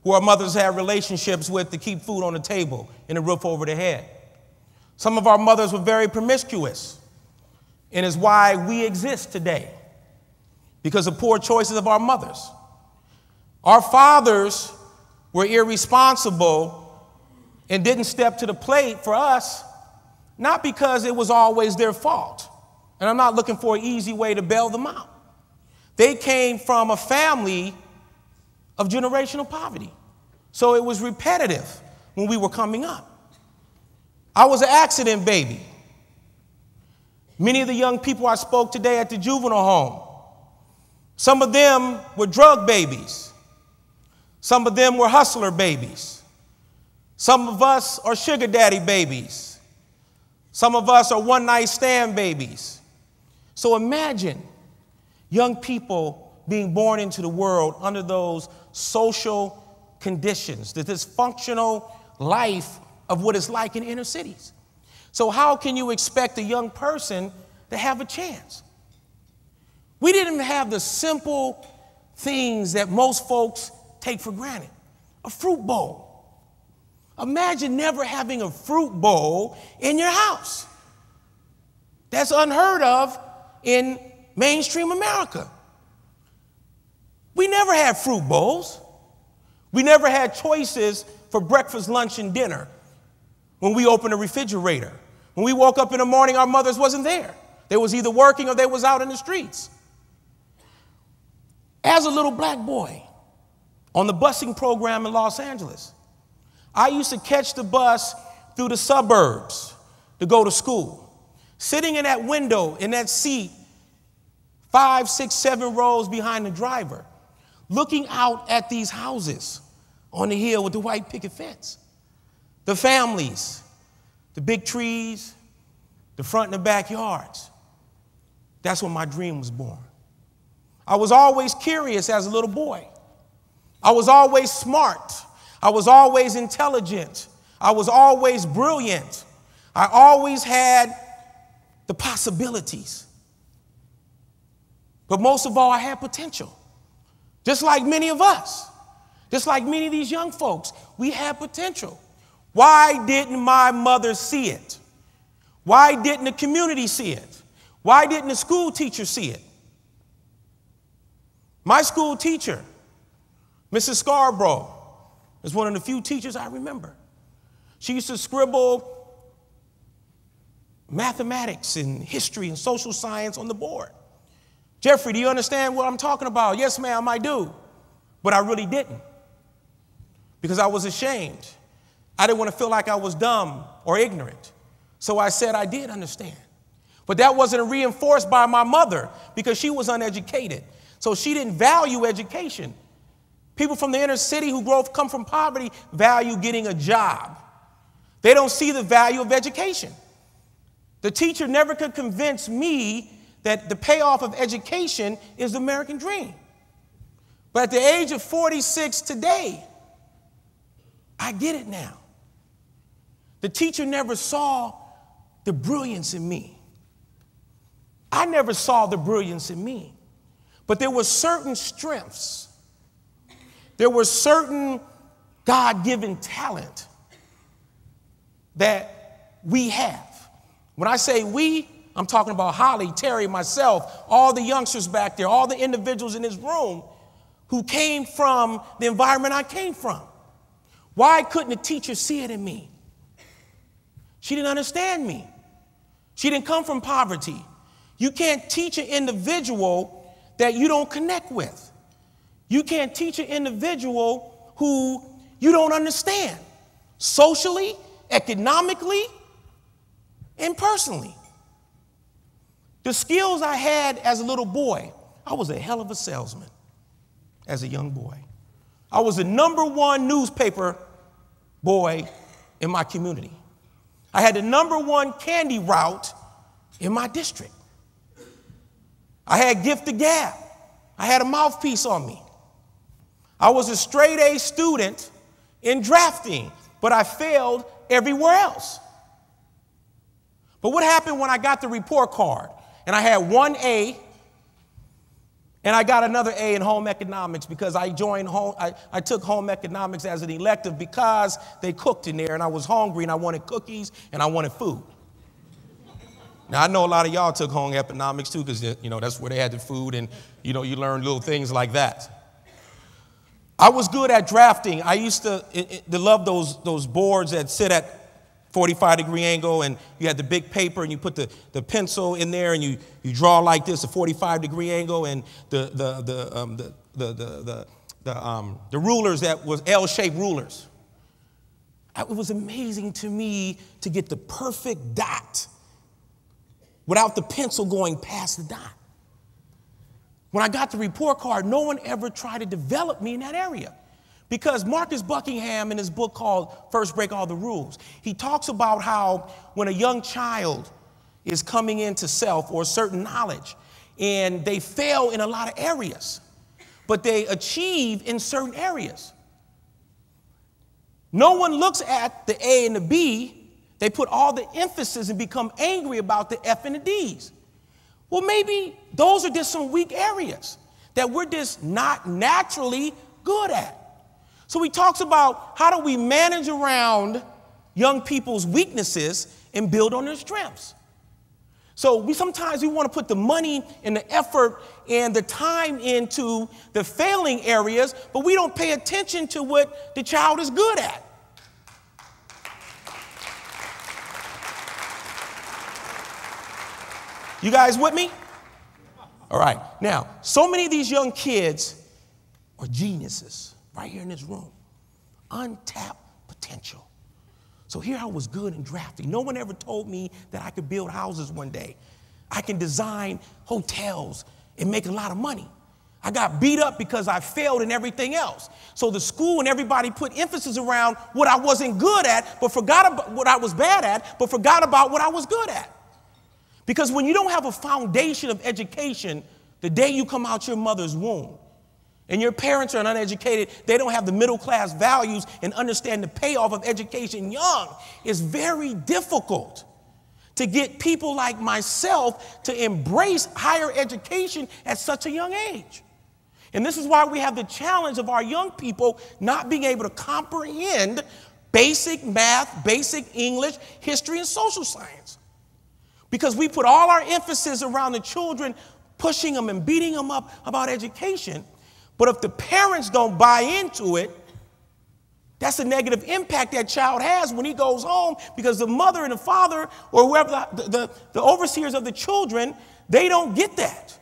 who our mothers had relationships with to keep food on the table and a roof over their head. Some of our mothers were very promiscuous, and is why we exist today, because of poor choices of our mothers. Our fathers were irresponsible and didn't step to the plate for us, not because it was always their fault. And I'm not looking for an easy way to bail them out. They came from a family of generational poverty. So it was repetitive when we were coming up. I was an accident baby. Many of the young people I spoke today at the juvenile home, some of them were drug babies. Some of them were hustler babies. Some of us are sugar daddy babies. Some of us are one-night stand babies. So imagine young people being born into the world under those social conditions, the dysfunctional life of what it's like in inner cities. So how can you expect a young person to have a chance? We didn't have the simple things that most folks take for granted. A fruit bowl. Imagine never having a fruit bowl in your house. That's unheard of in mainstream America. We never had fruit bowls. We never had choices for breakfast, lunch, and dinner when we opened a refrigerator. When we woke up in the morning, our mothers wasn't there. They was either working or they was out in the streets. As a little black boy on the busing program in Los Angeles, I used to catch the bus through the suburbs to go to school. Sitting in that window, in that seat, 5, 6, 7 rows behind the driver, looking out at these houses on the hill with the white picket fence. The families, the big trees, the front and the backyards. That's when my dream was born. I was always curious as a little boy. I was always smart. I was always intelligent. I was always brilliant. I always had the possibilities. But most of all, I had potential. Just like many of us, just like many of these young folks, we had potential. Why didn't my mother see it? Why didn't the community see it? Why didn't the school teacher see it? My school teacher, Mrs. Scarborough, is one of the few teachers I remember. She used to scribble mathematics and history and social science on the board. Jeffrey, do you understand what I'm talking about? Yes, ma'am, I do. But I really didn't, because I was ashamed. I didn't want to feel like I was dumb or ignorant. So I said I did understand. But that wasn't reinforced by my mother, because she was uneducated. So she didn't value education. People from the inner city who come from poverty value getting a job. They don't see the value of education. The teacher never could convince me that the payoff of education is the American dream. But at the age of 46 today, I get it now. The teacher never saw the brilliance in me. I never saw the brilliance in me. But there were certain strengths. There were certain God-given talent that we have. When I say we, I'm talking about Holly, Terry, myself, all the youngsters back there, all the individuals in this room who came from the environment I came from. Why couldn't a teacher see it in me? She didn't understand me. She didn't come from poverty. You can't teach an individual that you don't connect with. You can't teach an individual who you don't understand socially, economically, and personally. The skills I had as a little boy, I was a hell of a salesman as a young boy. I was the #1 newspaper boy in my community. I had the #1 candy route in my district. I had gift of gab. I had a mouthpiece on me. I was a straight A student in drafting, but I failed everywhere else. But what happened when I got the report card and I had 1 A and I got another A in home economics because I took home economics as an elective because they cooked in there and I was hungry and I wanted cookies and I wanted food. Now, I know a lot of y'all took home economics too because, that's where they had the food and, you learn little things like that. I was good at drafting. I used to love those boards that sit at 45-degree angle and you had the big paper and you put the pencil in there and you draw like this, a 45-degree angle, and the rulers that was L-shaped rulers. It was amazing to me to get the perfect dot without the pencil going past the dot. When I got the report card, no one ever tried to develop me in that area. Because Marcus Buckingham, in his book called First Break All the Rules, he talks about how when a young child is coming into self or certain knowledge, and they fail in a lot of areas, but they achieve in certain areas. No one looks at the A and the B. They put all the emphasis and become angry about the F and the D's. Well, maybe those are just some weak areas that we're just not naturally good at. So he talks about how do we manage around young people's weaknesses and build on their strengths. So sometimes we want to put the money and the effort and the time into the failing areas, but we don't pay attention to what the child is good at. You guys with me? All right. Now, so many of these young kids are geniuses right here in this room. Untapped potential. So here I was good in drafting. No one ever told me that I could build houses one day. I can design hotels and make a lot of money. I got beat up because I failed in everything else. So the school and everybody put emphasis around what I wasn't good at, but forgot about what I was bad at, but forgot about what I was good at. Because when you don't have a foundation of education, the day you come out your mother's womb, and your parents are uneducated, they don't have the middle class values and understand the payoff of education young, it's very difficult to get people like myself to embrace higher education at such a young age. And this is why we have the challenge of our young people not being able to comprehend basic math, basic English, history, and social science. Because we put all our emphasis around the children, pushing them and beating them up about education. But if the parents don't buy into it, that's a negative impact that child has when he goes home, because the mother and the father or whoever the overseers of the children, they don't get that.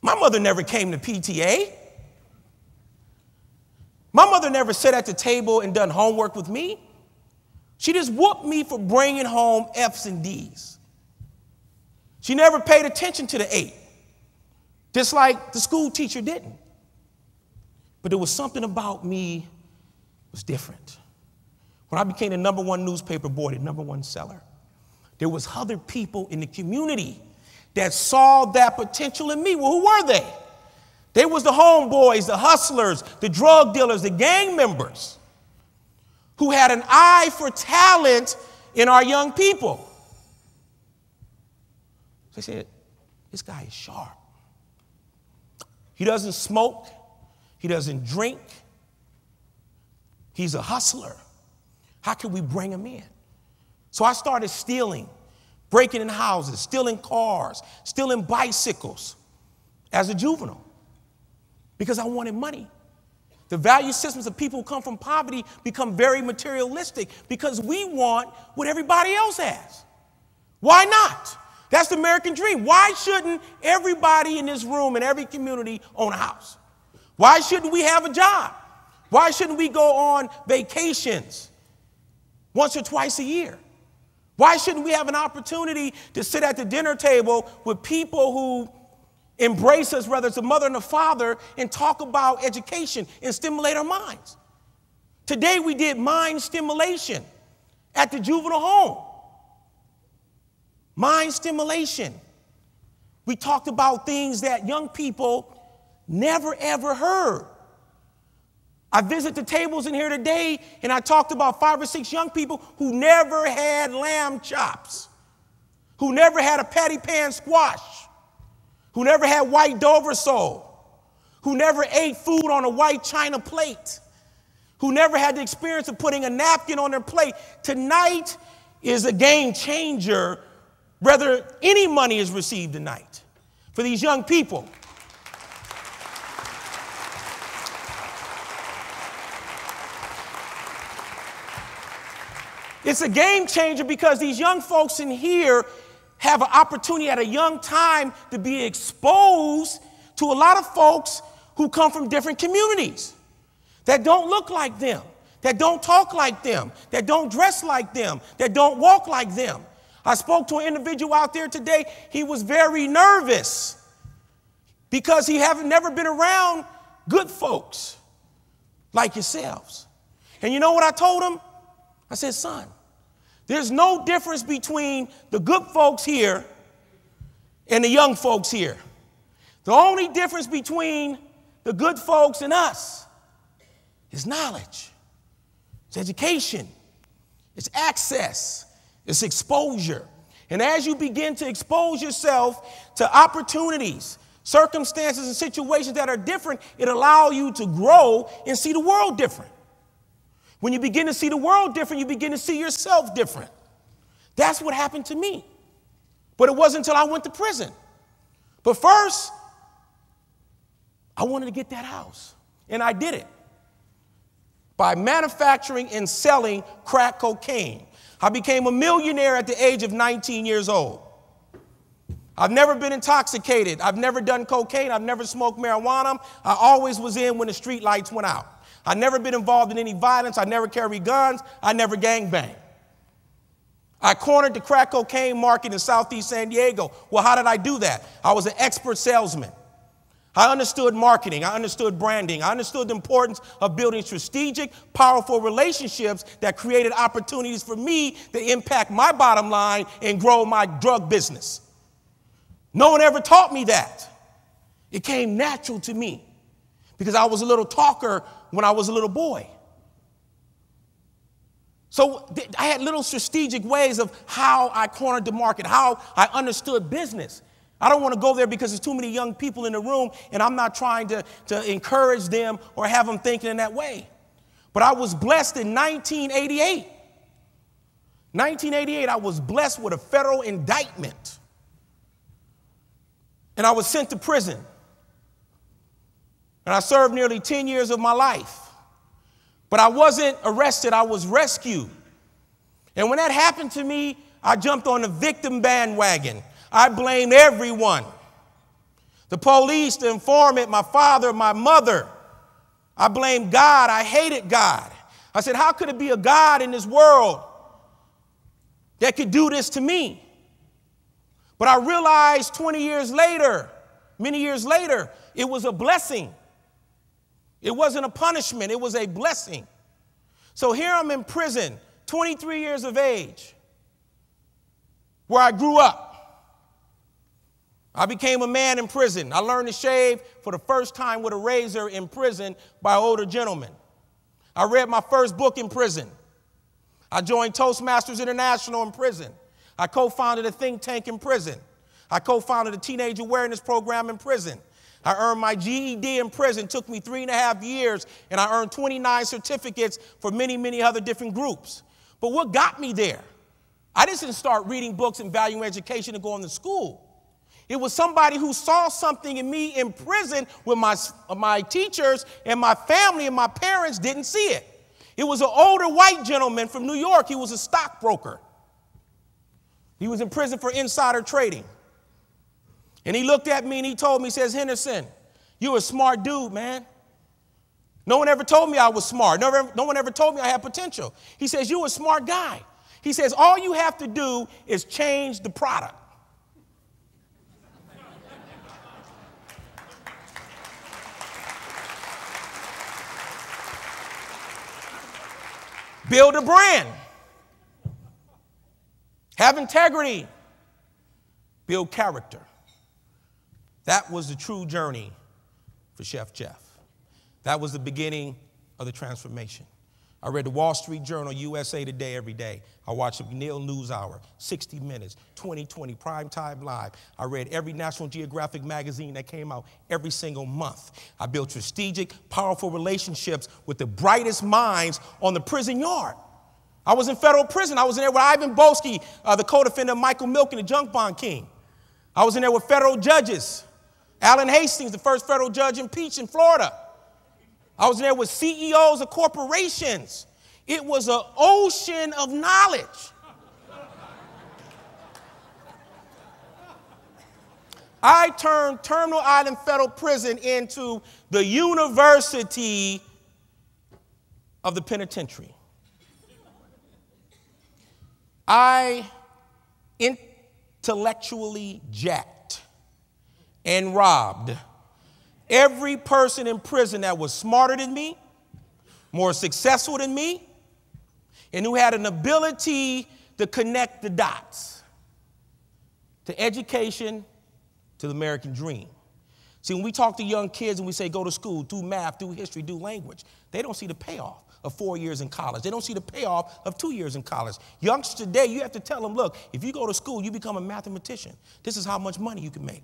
My mother never came to PTA. My mother never sat at the table and done homework with me. She just whooped me for bringing home F's and D's. She never paid attention to the 8, just like the school teacher didn't. But there was something about me that was different. When I became the #1 newspaper boy, the #1 seller, there was other people in the community that saw that potential in me. Well, who were they? They was the homeboys, the hustlers, the drug dealers, the gang members, who had an eye for talent in our young people. So I said, this guy is sharp. He doesn't smoke. He doesn't drink. He's a hustler. How can we bring him in? So I started stealing, breaking in houses, stealing cars, stealing bicycles as a juvenile because I wanted money. The value systems of people who come from poverty become very materialistic because we want what everybody else has. Why not? That's the American dream. Why shouldn't everybody in this room, in every community, own a house? Why shouldn't we have a job? Why shouldn't we go on vacations once or twice a year? Why shouldn't we have an opportunity to sit at the dinner table with people who embrace us, whether it's a mother and a father, and talk about education and stimulate our minds? Today we did mind stimulation at the juvenile home. Mind stimulation. We talked about things that young people never ever heard. I visit the tables in here today, and I talked about 5 or 6 young people who never had lamb chops, who never had a patty pan squash, who never had white Dover sole, who never ate food on a white china plate, who never had the experience of putting a napkin on their plate. Tonight is a game changer, whether any money is received tonight for these young people. It's a game changer because these young folks in here have an opportunity at a young time to be exposed to a lot of folks who come from different communities that don't look like them, that don't talk like them, that don't dress like them, that don't walk like them. I spoke to an individual out there today. He was very nervous because he never been around good folks like yourselves. And you know what I told him? I said, son, there's no difference between the good folks here and the young folks here. The only difference between the good folks and us is knowledge. It's education. It's access. It's exposure. And as you begin to expose yourself to opportunities, circumstances, and situations that are different, it allows you to grow and see the world different. When you begin to see the world different, you begin to see yourself different. That's what happened to me. But it wasn't until I went to prison. But first, I wanted to get that house. And I did it by manufacturing and selling crack cocaine. I became a millionaire at the age of 19 years old. I've never been intoxicated. I've never done cocaine. I've never smoked marijuana. I always was in when the street lights went out. I've never been involved in any violence. I never carried guns. I never gangbanged. I cornered the crack cocaine market in Southeast San Diego. Well, how did I do that? I was an expert salesman. I understood marketing. I understood branding. I understood the importance of building strategic, powerful relationships that created opportunities for me to impact my bottom line and grow my drug business. No one ever taught me that. It came natural to me because I was a little talker when I was a little boy. So I had little strategic ways of how I cornered the market, how I understood business. I don't want to go there because there's too many young people in the room, and I'm not trying to encourage them or have them thinking in that way. But I was blessed in 1988. 1988, I was blessed with a federal indictment. And I was sent to prison. And I served nearly 10 years of my life. But I wasn't arrested, I was rescued. And when that happened to me, I jumped on the victim bandwagon. I blamed everyone. The police, the informant, my father, my mother. I blamed God. I hated God. I said, how could it be a God in this world that could do this to me? But I realized 20 years later, many years later, it was a blessing. It wasn't a punishment. It was a blessing. So here I'm in prison, 23 years of age, where I grew up. I became a man in prison. I learned to shave for the first time with a razor in prison by an older gentleman. I read my first book in prison. I joined Toastmasters International in prison. I co-founded a think tank in prison. I co-founded a teenage awareness program in prison. I earned my GED in prison. It took me 3.5 years, and I earned 29 certificates for many, many other different groups. But what got me there? I didn't start reading books and valuing education and going to school. It was somebody who saw something in me in prison when my teachers and my family and my parents didn't see it. It was an older white gentleman from New York. He was a stockbroker. He was in prison for insider trading. And he looked at me and he told me, he says, Henderson, you're a smart dude, man. No one ever told me I was smart. No one ever told me I had potential. He says, you're a smart guy. He says, all you have to do is change the product. Build a brand. Have integrity. Build character. That was the true journey for Chef Jeff. That was the beginning of the transformation. I read the Wall Street Journal, USA Today every day. I watched the McNeil NewsHour, 60 Minutes, 2020, Primetime Live. I read every National Geographic magazine that came out every single month. I built strategic, powerful relationships with the brightest minds on the prison yard. I was in federal prison. I was in there with Ivan Boesky, the co-defendant of Michael Milken, the junk bond king. I was in there with federal judges. Alan Hastings, the first federal judge impeached in Florida. I was there with CEOs of corporations. It was an ocean of knowledge. I turned Terminal Island Federal Prison into the University of the Penitentiary. I intellectually jacked and robbed every person in prison that was smarter than me, more successful than me, and who had an ability to connect the dots to education, to the American dream. See, when we talk to young kids and we say, go to school, do math, do history, do language, they don't see the payoff of 4 years in college. They don't see the payoff of 2 years in college. Youngsters today, you have to tell them, look, if you go to school, you become a mathematician. This is how much money you can make.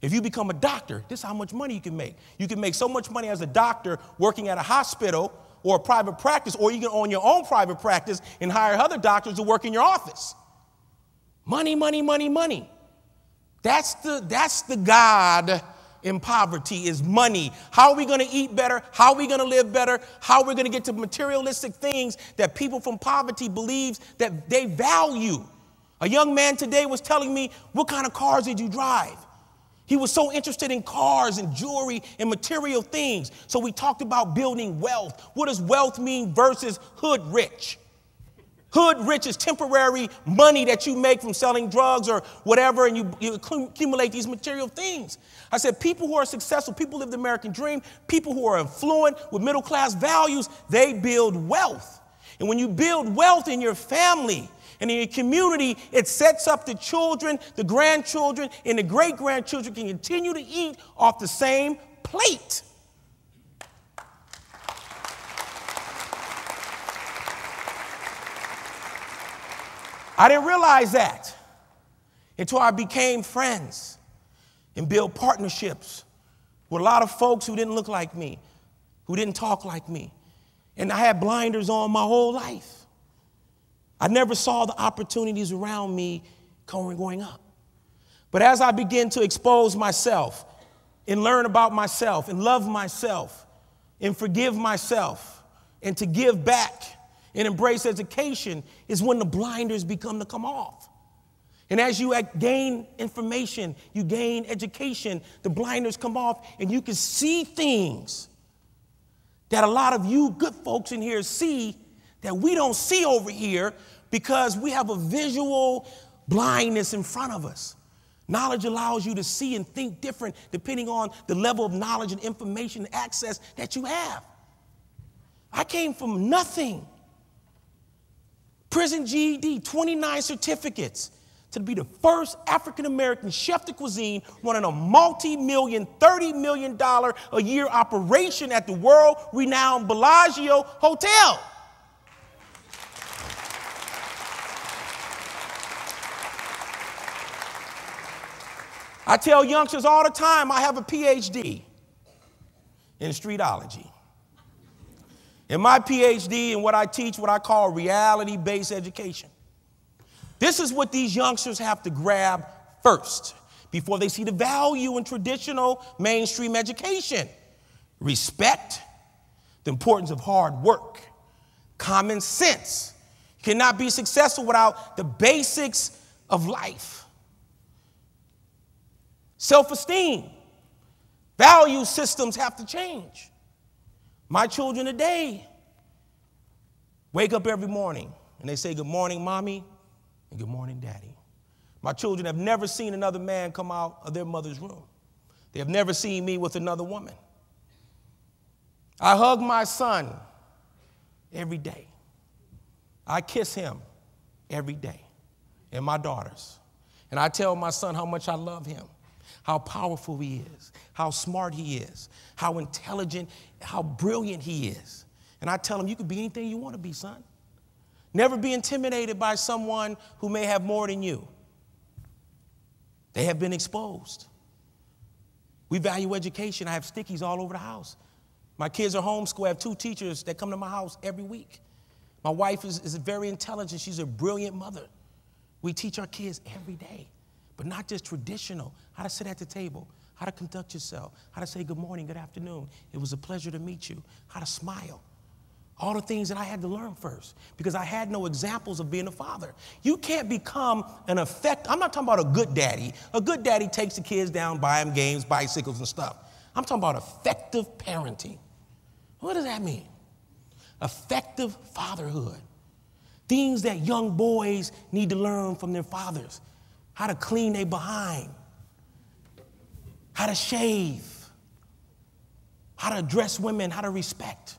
If you become a doctor, this is how much money you can make. You can make so much money as a doctor working at a hospital or a private practice, or you can own your own private practice and hire other doctors to work in your office. Money, money, money, money. That's the God in poverty, is money. How are we going to eat better? How are we going to live better? How are we going to get to materialistic things that people from poverty believe that they value? A young man today was telling me, what kind of cars did you drive? He was so interested in cars and jewelry and material things. So we talked about building wealth. What does wealth mean versus hood rich? Hood rich is temporary money that you make from selling drugs or whatever, and you accumulate these material things. I said people who are successful, people who live the American dream, people who are affluent with middle class values, they build wealth. And when you build wealth in your family and in your community, it sets up the children, the grandchildren, and the great-grandchildren can continue to eat off the same plate. I didn't realize that until I became friends and built partnerships with a lot of folks who didn't look like me, who didn't talk like me. And I had blinders on my whole life. I never saw the opportunities around me growing up. But as I began to expose myself and learn about myself and love myself and forgive myself and to give back and embrace education, is when the blinders begin to come off. And as you gain information, you gain education, the blinders come off and you can see things that a lot of you good folks in here see that we don't see over here because we have a visual blindness in front of us. Knowledge allows you to see and think different depending on the level of knowledge and information and access that you have. I came from nothing. Prison GED, 29 certificates, to be the first African-American chef de cuisine running a multi-million, $30 million a year operation at the world-renowned Bellagio Hotel. I tell youngsters all the time I have a PhD in streetology. And my PhD in what I teach, what I call reality-based education. This is what these youngsters have to grab first before they see the value in traditional mainstream education. Respect, the importance of hard work, common sense. You cannot be successful without the basics of life. Self-esteem, value systems have to change. My children today wake up every morning and they say, good morning, mommy, and good morning, daddy. My children have never seen another man come out of their mother's room. They have never seen me with another woman. I hug my son every day. I kiss him every day, and my daughters. And I tell my son how much I love him, how powerful he is, how smart he is, how intelligent, how brilliant he is. And I tell him, you can be anything you want to be, son. Never be intimidated by someone who may have more than you. They have been exposed. We value education. I have stickies all over the house. My kids are homeschooled. I have 2 teachers that come to my house every week. My wife is very intelligent. She's a brilliant mother. We teach our kids every day, but not just traditional, how to sit at the table, how to conduct yourself, how to say good morning, good afternoon. It was a pleasure to meet you, how to smile. All the things that I had to learn first because I had no examples of being a father. You can't become I'm not talking about a good daddy. A good daddy takes the kids down, buy them games, bicycles and stuff. I'm talking about effective parenting. What does that mean? Effective fatherhood. Things that young boys need to learn from their fathers. How to clean their behind. How to shave. How to address women, how to respect.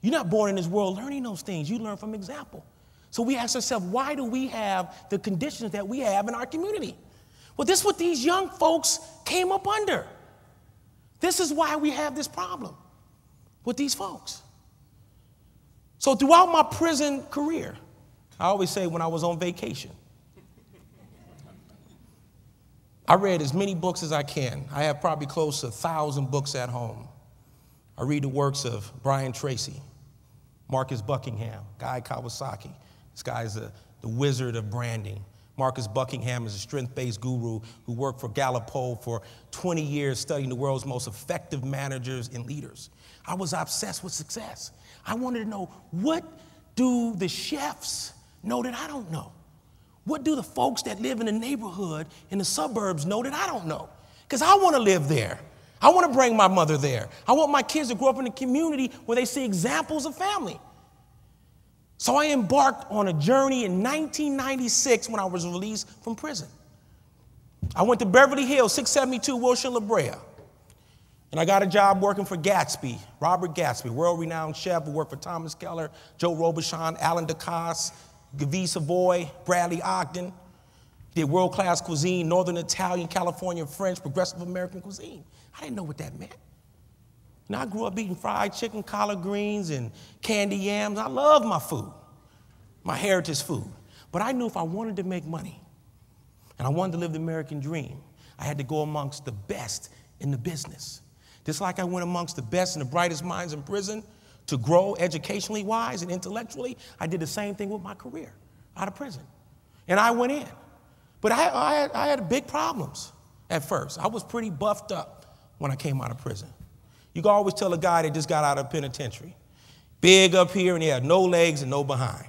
You're not born in this world learning those things. You learn from example. So we ask ourselves, why do we have the conditions that we have in our community? Well, this is what these young folks came up under. This is why we have this problem with these folks. So throughout my prison career, I always say when I was on vacation, I read as many books as I can. I have probably close to 1,000 books at home. I read the works of Brian Tracy, Marcus Buckingham, Guy Kawasaki. This guy is the wizard of branding. Marcus Buckingham is a strength-based guru who worked for Gallup-Poll for 20 years studying the world's most effective managers and leaders. I was obsessed with success. I wanted to know, what do the chefs know that I don't know? What do the folks that live in the neighborhood, in the suburbs know that I don't know? Because I want to live there. I want to bring my mother there. I want my kids to grow up in a community where they see examples of family. So I embarked on a journey in 1996 when I was released from prison. I went to Beverly Hills, 672 Wilshire La Brea. And I got a job working for Gatsby, Robert Gatsby, world-renowned chef who worked for Thomas Keller, Joe Robuchon, Alan Ducasse, Gavi Savoy, Bradley Ogden. Did world-class cuisine, Northern Italian, California, French, progressive American cuisine. I didn't know what that meant. Now, I grew up eating fried chicken, collard greens, and candy yams. I love my food, my heritage food. But I knew if I wanted to make money and I wanted to live the American dream, I had to go amongst the best in the business. Just like I went amongst the best and the brightest minds in prison to grow educationally wise and intellectually, I did the same thing with my career out of prison. And I went in. But I had big problems at first. I was pretty buffed up when I came out of prison. You can always tell a guy that just got out of penitentiary. Big up here and he had no legs and no behind.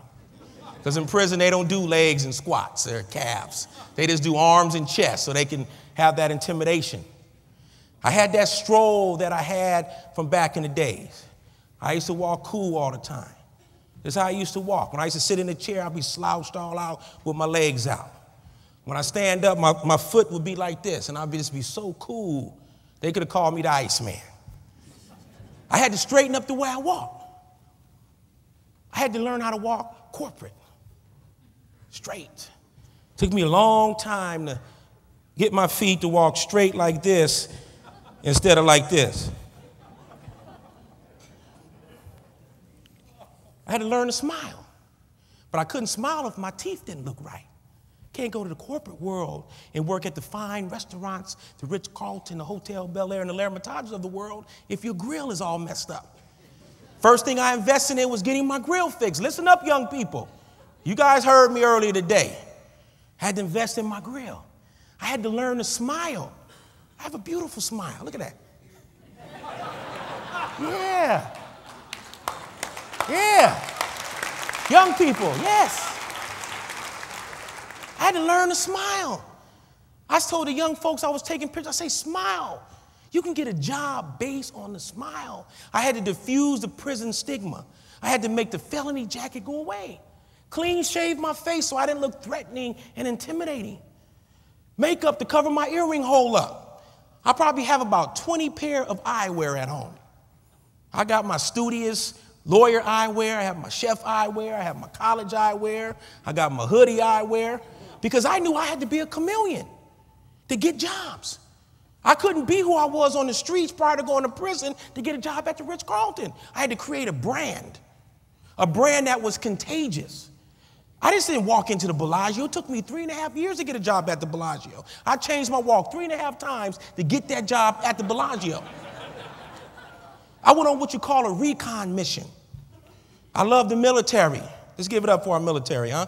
Because in prison they don't do legs and squats or calves. They just do arms and chest so they can have that intimidation. I had that stroll that I had from back in the days. I used to walk cool all the time. That's how I used to walk. When I used to sit in the chair, I'd be slouched all out with my legs out. When I stand up, my foot would be like this, and I'd just be so cool. They could have called me the Iceman. I had to straighten up the way I walked. I had to learn how to walk corporate, straight. Took me a long time to get my feet to walk straight like this instead of like this. I had to learn to smile, but I couldn't smile if my teeth didn't look right. Can't go to the corporate world and work at the fine restaurants, the Ritz-Carlton, the Hotel Bel Air, and the L'Hermitage of the world if your grill is all messed up. First thing I invested in was getting my grill fixed. Listen up, young people. You guys heard me earlier today. I had to invest in my grill. I had to learn to smile. I have a beautiful smile. Look at that. Yeah. Yeah. Young people, yes. I had to learn to smile. I told the young folks I was taking pictures, I say, smile. You can get a job based on the smile. I had to diffuse the prison stigma. I had to make the felony jacket go away. Clean shave my face so I didn't look threatening and intimidating. Makeup to cover my earring hole up. I probably have about 20 pair of eyewear at home. I got my studious lawyer eyewear, I have my chef eyewear, I have my college eyewear, I got my hoodie eyewear, because I knew I had to be a chameleon to get jobs. I couldn't be who I was on the streets prior to going to prison to get a job at the Ritz-Carlton. I had to create a brand that was contagious. I just didn't walk into the Bellagio. It took me 3.5 years to get a job at the Bellagio. I changed my walk 3.5 times to get that job at the Bellagio. I went on what you call a recon mission. I love the military. Let's give it up for our military, huh?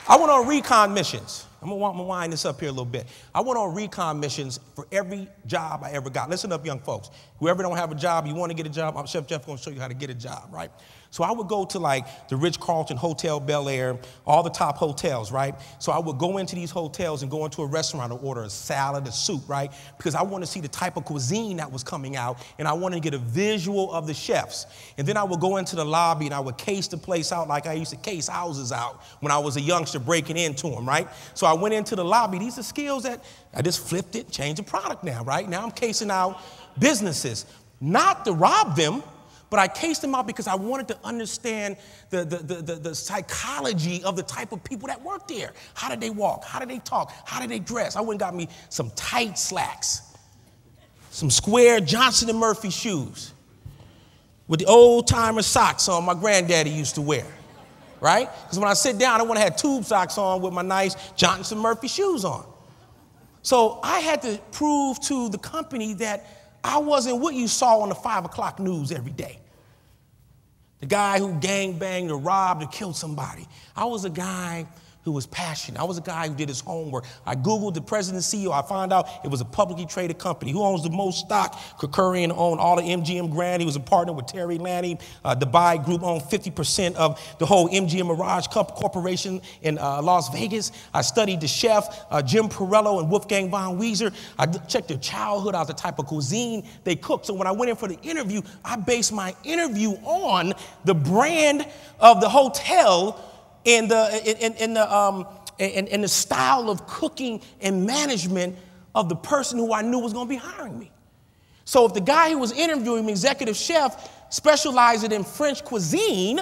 I went on recon missions. I'm going to wind this up here a little bit. I went on recon missions for every job I ever got. Listen up, young folks. Whoever don't have a job, you want to get a job, I'm Chef Jeff going to show you how to get a job, right? So I would go to like the Ritz-Carlton, Hotel Bel Air, all the top hotels, right? So I would go into these hotels and go into a restaurant and order a salad, a soup, right? Because I wanted to see the type of cuisine that was coming out, and I wanted to get a visual of the chefs. And then I would go into the lobby and I would case the place out like I used to case houses out when I was a youngster breaking into them, right? So I went into the lobby. These are skills that I just flipped it, changed the product now, right? Now I'm casing out businesses, not to rob them, but I cased them out because I wanted to understand the psychology of the type of people that work there. How did they walk? How did they talk? How did they dress? I went and got me some tight slacks, some square Johnson & Murphy shoes with the old-timer socks on my granddaddy used to wear, right? Because when I sit down, I want to have tube socks on with my nice Johnson & Murphy shoes on. So I had to prove to the company that I wasn't what you saw on the 5 o'clock news every day. The guy who gangbanged or robbed or killed somebody. I was a guy who was passionate. I was a guy who did his homework. I Googled the president and CEO. I found out it was a publicly traded company. Who owns the most stock? Kerkorian owned all of MGM Grand. He was a partner with Terry Lanny. Dubai Group owned 50% of the whole MGM Mirage Corporation in Las Vegas. I studied the chef, Jim Perello and Wolfgang von Wieser. I checked their childhood out, the type of cuisine they cooked. So when I went in for the interview, I based my interview on the brand of the hotel and the style of cooking and management of the person who I knew was going to be hiring me. So if the guy who was interviewing me, executive chef, specialized in French cuisine,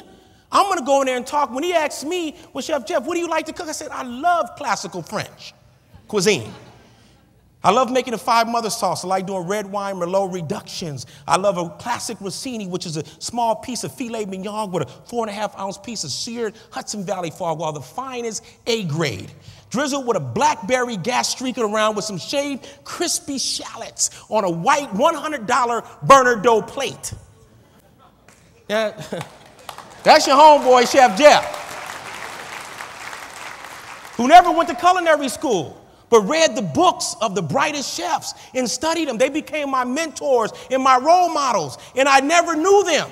I'm going to go in there and talk. When he asked me, well, Chef Jeff, what do you like to cook? I said, I love classical French cuisine. I love making a 5-mother sauce. I like doing red wine Merlot reductions. I love a classic Rossini, which is a small piece of filet mignon with a 4.5-ounce piece of seared Hudson Valley foie gras, the finest A grade. Drizzled with a blackberry gas streaking around with some shaved crispy shallots on a white $100 burner dough plate. Yeah, that's your homeboy, Chef Jeff, who never went to culinary school, but read the books of the brightest chefs and studied them. They became my mentors and my role models, and I never knew them.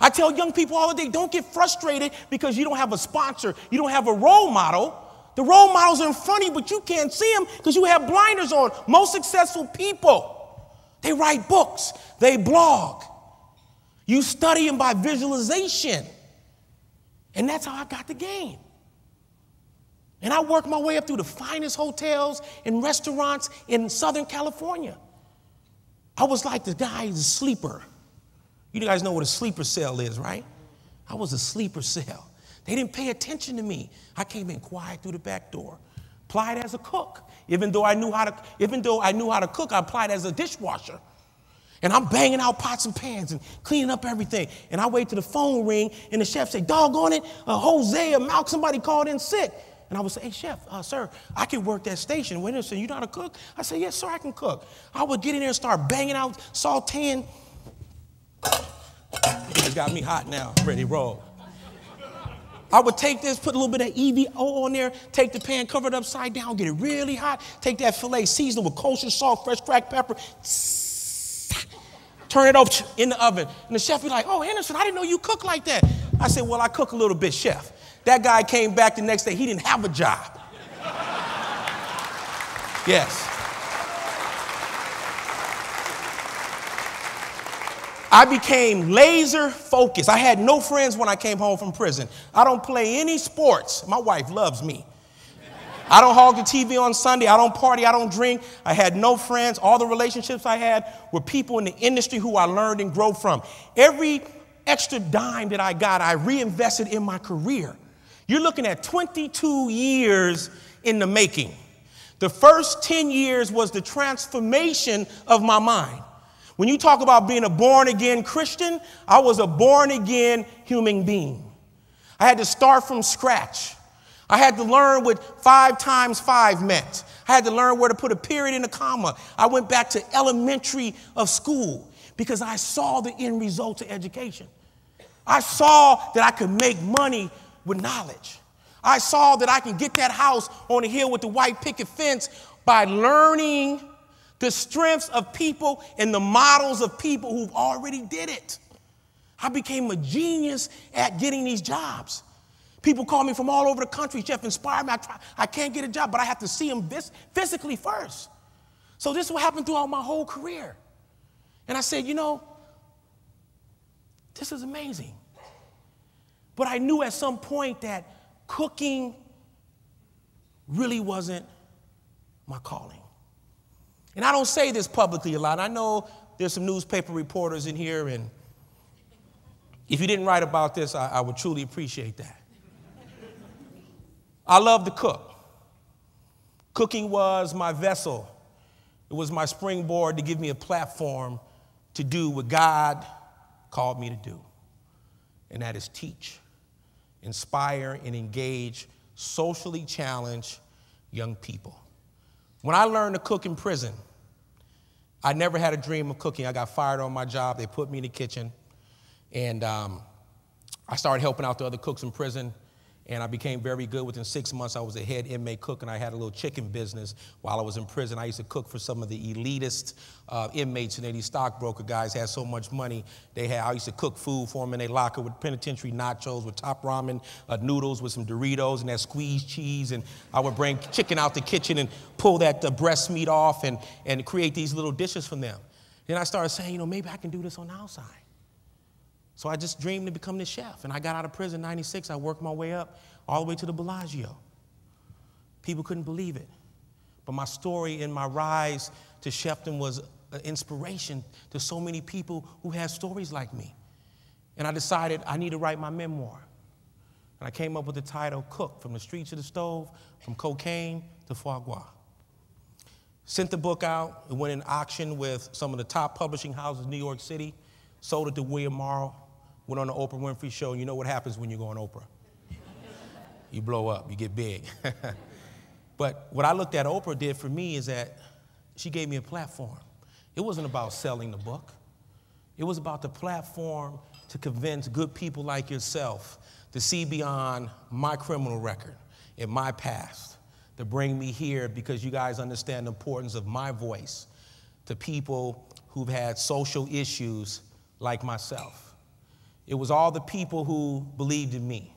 I tell young people all the day, don't get frustrated because you don't have a sponsor, you don't have a role model. The role models are in front of you, but you can't see them because you have blinders on. Most successful people, they write books, they blog. You study them by visualization, and that's how I got the game. And I worked my way up through the finest hotels and restaurants in Southern California. I was like the guy who's a sleeper. You guys know what a sleeper cell is, right? I was a sleeper cell. They didn't pay attention to me. I came in quiet through the back door. Applied as a cook. Even though I knew how to cook, I applied as a dishwasher. And I'm banging out pots and pans and cleaning up everything. And I wait till the phone ring, and the chef say, doggone it, Jose or Malk, somebody called in sick. And I would say, hey, chef, sir, I can work that station. Wait a minute, you know how to cook? I said, yes, sir, I can cook. I would get in there and start banging out, sauteing. It's got me hot now, ready to roll. I would take this, put a little bit of EVO on there, take the pan, cover it upside down, get it really hot, take that filet, season it with kosher salt, fresh cracked pepper, turn it over in the oven. And the chef be like, oh, Anderson, I didn't know you cook like that. I said, well, I cook a little bit, chef. That guy came back the next day. He didn't have a job. Yes. I became laser focused. I had no friends when I came home from prison. I don't play any sports. My wife loves me. I don't hog the TV on Sunday. I don't party. I don't drink. I had no friends. All the relationships I had were people in the industry who I learned and grew from. Every extra dime that I got, I reinvested in my career. You're looking at 22 years in the making. The first 10 years was the transformation of my mind. When you talk about being a born-again Christian, I was a born-again human being. I had to start from scratch. I had to learn what 5 times 5 meant. I had to learn where to put a period and a comma. I went back to elementary of school because I saw the end result of education. I saw that I could make money with knowledge. I saw that I can get that house on the hill with the white picket fence by learning the strengths of people and the models of people who've already did it. I became a genius at getting these jobs. People call me from all over the country. Jeff inspired me. I can't get a job, but I have to see them physically first. So this is what happened throughout my whole career. And I said, you know, this is amazing. But I knew at some point that cooking really wasn't my calling. And I don't say this publicly a lot. I know there's some newspaper reporters in here, and if you didn't write about this, I would truly appreciate that. I love to cook. Cooking was my vessel. It was my springboard to give me a platform to do what God called me to do, and that is teach, inspire, and engage socially challenged young people. When I learned to cook in prison, I never had a dream of cooking. I got fired on my job. They put me in the kitchen, and I started helping out the other cooks in prison, and I became very good. Within 6 months, I was a head inmate cook, and I had a little chicken business while I was in prison. I used to cook for some of the elitist inmates, and these stockbroker guys had so much money. I used to cook food for them in their locker with penitentiary nachos, with top ramen, noodles with some Doritos and that squeezed cheese, and I would bring chicken out the kitchen and pull that breast meat off and create these little dishes for them. Then I started saying, you know, maybe I can do this on the outside. So I just dreamed to become this chef. And I got out of prison in '96. I worked my way up all the way to the Bellagio. People couldn't believe it. But my story and my rise to chefdom was an inspiration to so many people who had stories like me. And I decided I need to write my memoir. And I came up with the title, Cook, From the Street to the Stove, From Cocaine to Foie Gras. Sent the book out. It went in auction with some of the top publishing houses in New York City. Sold it to William Morrow. Went on the Oprah Winfrey Show. You know what happens when you go on Oprah. You blow up. You get big. But what I looked at Oprah did for me is that she gave me a platform. It wasn't about selling the book. It was about the platform to convince good people like yourself to see beyond my criminal record and my past, to bring me here because you guys understand the importance of my voice to people who've had social issues like myself. It was all the people who believed in me,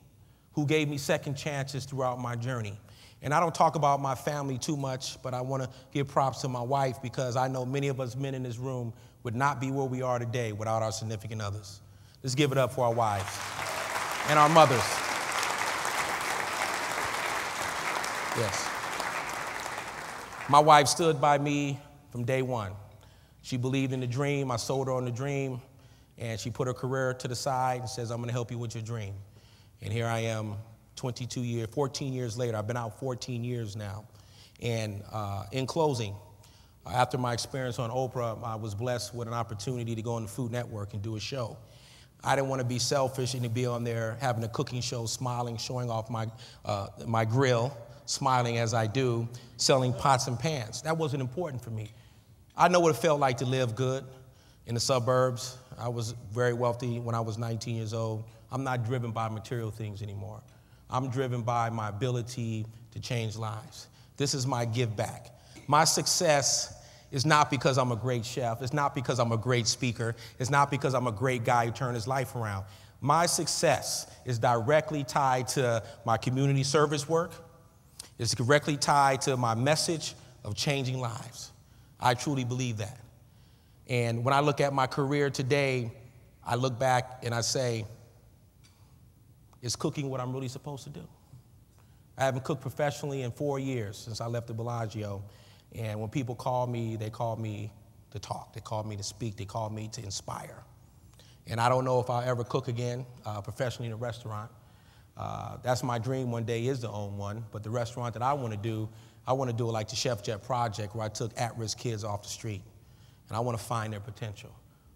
who gave me second chances throughout my journey. And I don't talk about my family too much, but I want to give props to my wife because I know many of us men in this room would not be where we are today without our significant others. Let's give it up for our wives and our mothers. Yes. My wife stood by me from day one. She believed in the dream. I sold her on the dream. And she put her career to the side and says, I'm going to help you with your dream. And here I am 14 years later. I've been out 14 years now. And in closing, After my experience on Oprah, I was blessed with an opportunity to go on the Food Network and do a show. I didn't want to be selfish and to be on there having a cooking show, smiling, showing off my grill, smiling as I do, selling pots and pans. That wasn't important for me. I know what it felt like to live good in the suburbs. I was very wealthy when I was 19 years old. I'm not driven by material things anymore. I'm driven by my ability to change lives. This is my give back. My success is not because I'm a great chef. It's not because I'm a great speaker. It's not because I'm a great guy who turned his life around. My success is directly tied to my community service work. It's directly tied to my message of changing lives. I truly believe that. And when I look at my career today, I look back and I say, is cooking what I'm really supposed to do? I haven't cooked professionally in 4 years since I left the Bellagio. And when people call me, they call me to talk. They call me to speak. They call me to inspire. And I don't know if I'll ever cook again professionally in a restaurant. That's my dream one day, is to own one. But the restaurant that I want to do it like the Chef Jet Project, where I took at-risk kids off the street. And I want to find their potential.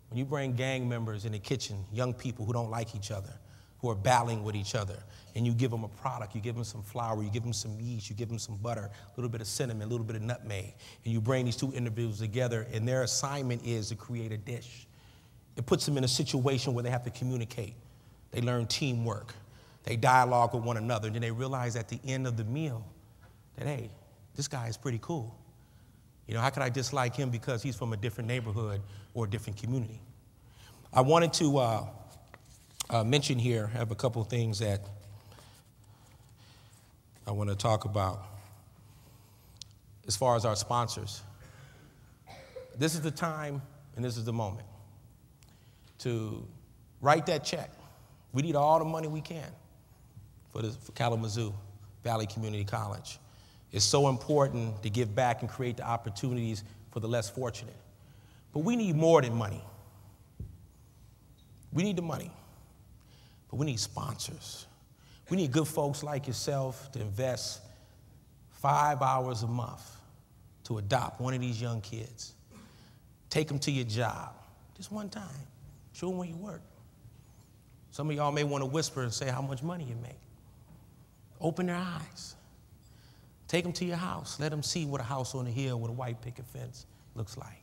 When you bring gang members in the kitchen, young people who don't like each other, who are battling with each other, and you give them a product, you give them some flour, you give them some yeast, you give them some butter, a little bit of cinnamon, a little bit of nutmeg, and you bring these two individuals together, and their assignment is to create a dish. It puts them in a situation where they have to communicate. They learn teamwork. They dialogue with one another, and then they realize at the end of the meal that, hey, this guy is pretty cool. You know, how could I dislike him because he's from a different neighborhood or a different community? I wanted to mention here, I have a couple of things that I want to talk about as far as our sponsors. This is the time and this is the moment to write that check. We need all the money we can for Kalamazoo Valley Community College. It's so important to give back and create the opportunities for the less fortunate. But we need more than money. We need the money, but we need sponsors. We need good folks like yourself to invest 5 hours a month to adopt one of these young kids. Take them to your job, just one time. Show them where you work. Some of y'all may want to whisper and say how much money you make. Open their eyes. Take them to your house. Let them see what a house on the hill with a white picket fence looks like.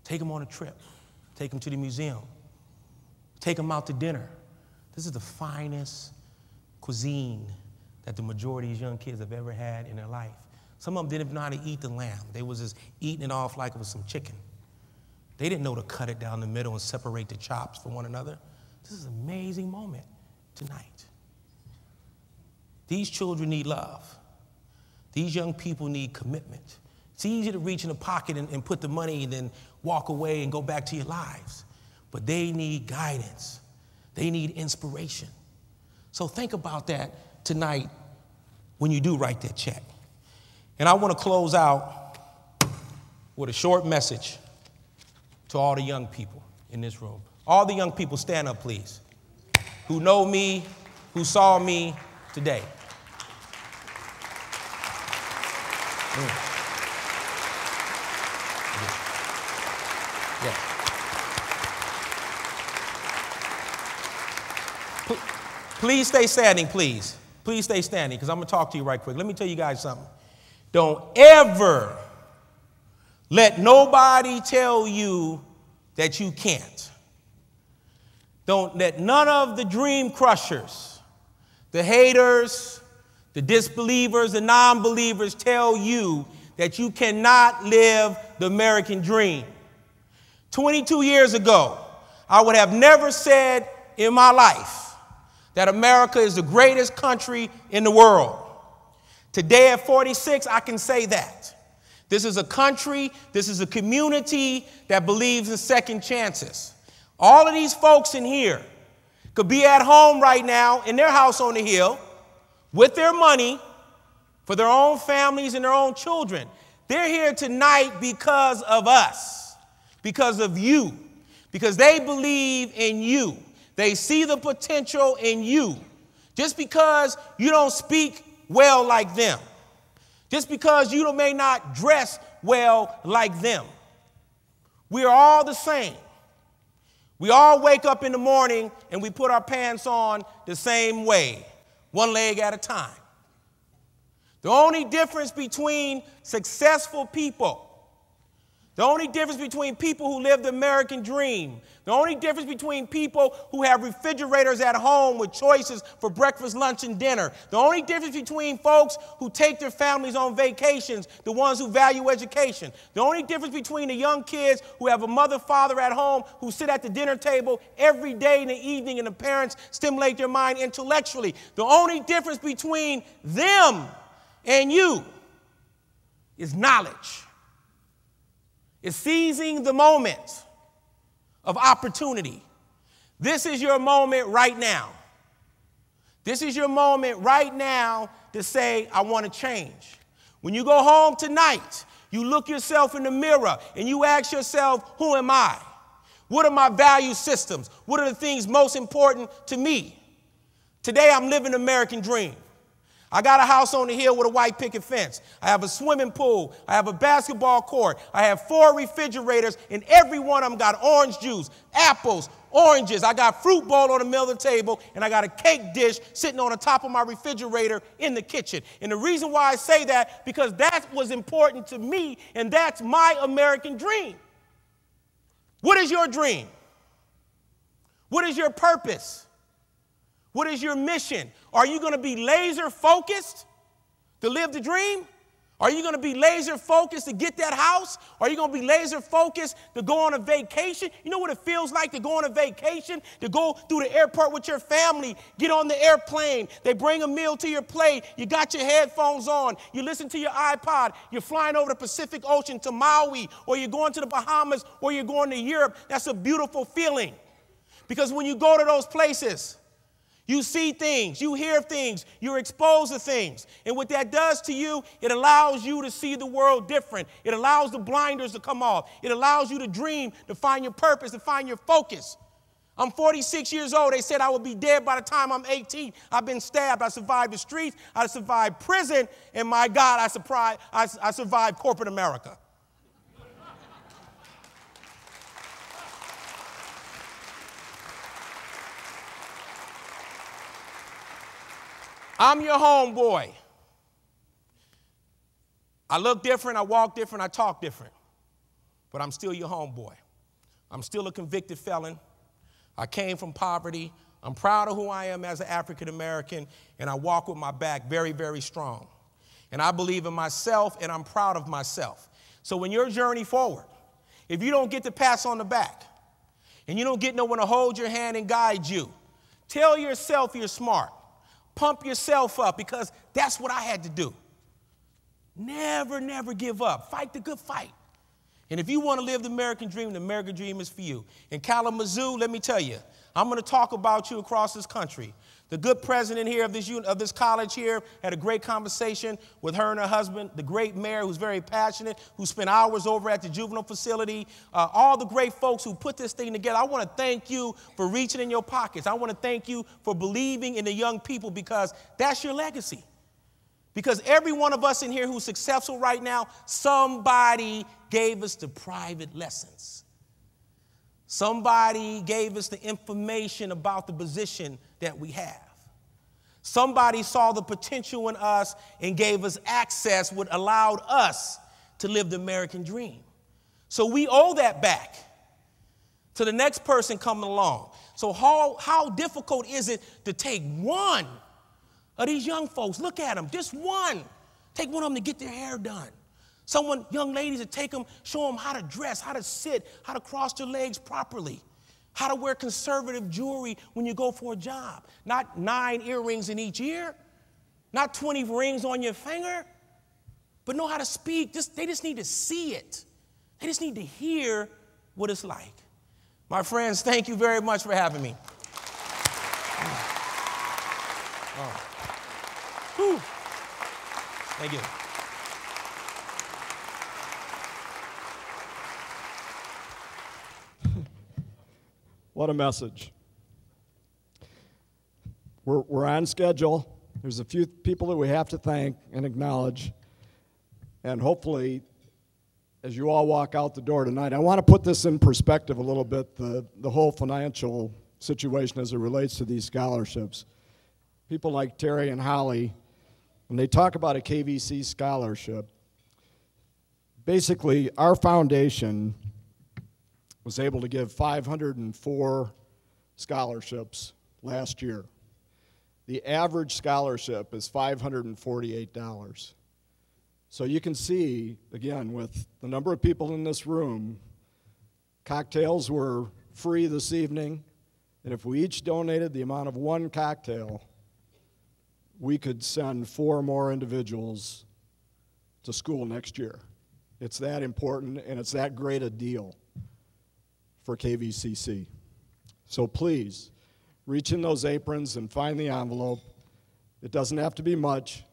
Take them on a trip. Take them to the museum. Take them out to dinner. This is the finest cuisine that the majority of these young kids have ever had in their life. Some of them didn't even know how to eat the lamb. They was just eating it off like it was some chicken. They didn't know to cut it down the middle and separate the chops from one another. This is an amazing moment tonight. These children need love. These young people need commitment. It's easy to reach in the pocket and put the money and then walk away and go back to your lives. But they need guidance. They need inspiration. So think about that tonight when you do write that check. And I want to close out with a short message to all the young people in this room. All the young people, stand up, please, who know me, who saw me today. Yeah. Please stay standing, please. Please stay standing, because I'm going to talk to you right quick. Let me tell you guys something. Don't ever let nobody tell you that you can't. Don't let none of the dream crushers, the haters, the disbelievers, the non-believers tell you that you cannot live the American dream. 22 years ago, I would have never said in my life that America is the greatest country in the world. Today at 46, I can say that. This is a country, this is a community that believes in second chances. All of these folks in here could be at home right now in their house on the hill with their money for their own families and their own children. They're here tonight because of us, because of you, because they believe in you. They see the potential in you. Just because you don't speak well like them, just because you may not dress well like them. We are all the same. We all wake up in the morning and we put our pants on the same way, one leg at a time. The only difference between successful people, the only difference between people who live the American dream, the only difference between people who have refrigerators at home with choices for breakfast, lunch, and dinner, the only difference between folks who take their families on vacations, the ones who value education, the only difference between the young kids who have a mother, father at home who sit at the dinner table every day in the evening and the parents stimulate their mind intellectually, the only difference between them and you is knowledge. It's seizing the moment of opportunity. This is your moment right now. This is your moment right now to say, I want to change. When you go home tonight, you look yourself in the mirror and you ask yourself, who am I? What are my value systems? What are the things most important to me? Today, I'm living the American dream. I got a house on the hill with a white picket fence. I have a swimming pool. I have a basketball court. I have 4 refrigerators, and every one of them got orange juice, apples, oranges. I got fruit bowl on the middle of the table, and I got a cake dish sitting on the top of my refrigerator in the kitchen. And the reason why I say that, because that was important to me, and that's my American dream. What is your dream? What is your purpose? What is your mission? Are you going to be laser focused to live the dream? Are you going to be laser focused to get that house? Are you going to be laser focused to go on a vacation? You know what it feels like to go on a vacation? To go through the airport with your family, get on the airplane, they bring a meal to your plate, you got your headphones on, you listen to your iPod, you're flying over the Pacific Ocean to Maui, or you're going to the Bahamas, or you're going to Europe. That's a beautiful feeling. Because when you go to those places, you see things, you hear things, you're exposed to things. And what that does to you, it allows you to see the world different. It allows the blinders to come off. It allows you to dream, to find your purpose, to find your focus. I'm 46 years old. They said I would be dead by the time I'm 18. I've been stabbed. I survived the streets. I survived prison. And my God, I survived corporate America. I'm your homeboy. I look different, I walk different, I talk different, but I'm still your homeboy. I'm still a convicted felon. I came from poverty. I'm proud of who I am as an African American, and I walk with my back very, very strong. And I believe in myself, and I'm proud of myself. So when your journey forward, if you don't get the pats on the back, and you don't get no one to hold your hand and guide you, tell yourself you're smart. Pump yourself up, because that's what I had to do. Never, never give up. Fight the good fight. And if you want to live the American dream is for you. In Kalamazoo, let me tell you, I'm going to talk about you across this country. The good president here of this college here had a great conversation with her and her husband, the great mayor who's very passionate, who spent hours over at the juvenile facility, all the great folks who put this thing together. I want to thank you for reaching in your pockets. I want to thank you for believing in the young people, because that's your legacy. Because every one of us in here who's successful right now, somebody gave us the private lessons. Somebody gave us the information about the position that we have. Somebody saw the potential in us and gave us access, what allowed us to live the American dream. So we owe that back to the next person coming along. So how difficult is it to take one of these young folks? Look at them, just one. Take one of them to get their hair done. Young ladies, to take them, show them how to dress, how to sit, how to cross their legs properly, how to wear conservative jewelry when you go for a job. Not 9 earrings in each ear, not 20 rings on your finger, but know how to speak. They just need to see it. They just need to hear what it's like. My friends, thank you very much for having me. Whew. Thank you. What a message. We're on schedule. There's a few people that we have to thank and acknowledge, and hopefully as you all walk out the door tonight, I want to put this in perspective a little bit, the whole financial situation as it relates to these scholarships. People like Terry and Holly, when they talk about a KVC scholarship, basically our foundation was able to give 504 scholarships last year. The average scholarship is $548. So you can see, again, with the number of people in this room, cocktails were free this evening, and if we each donated the amount of one cocktail, we could send 4 more individuals to school next year. It's that important, and it's that great a deal for KVCC. So please, reach in those aprons and find the envelope. It doesn't have to be much,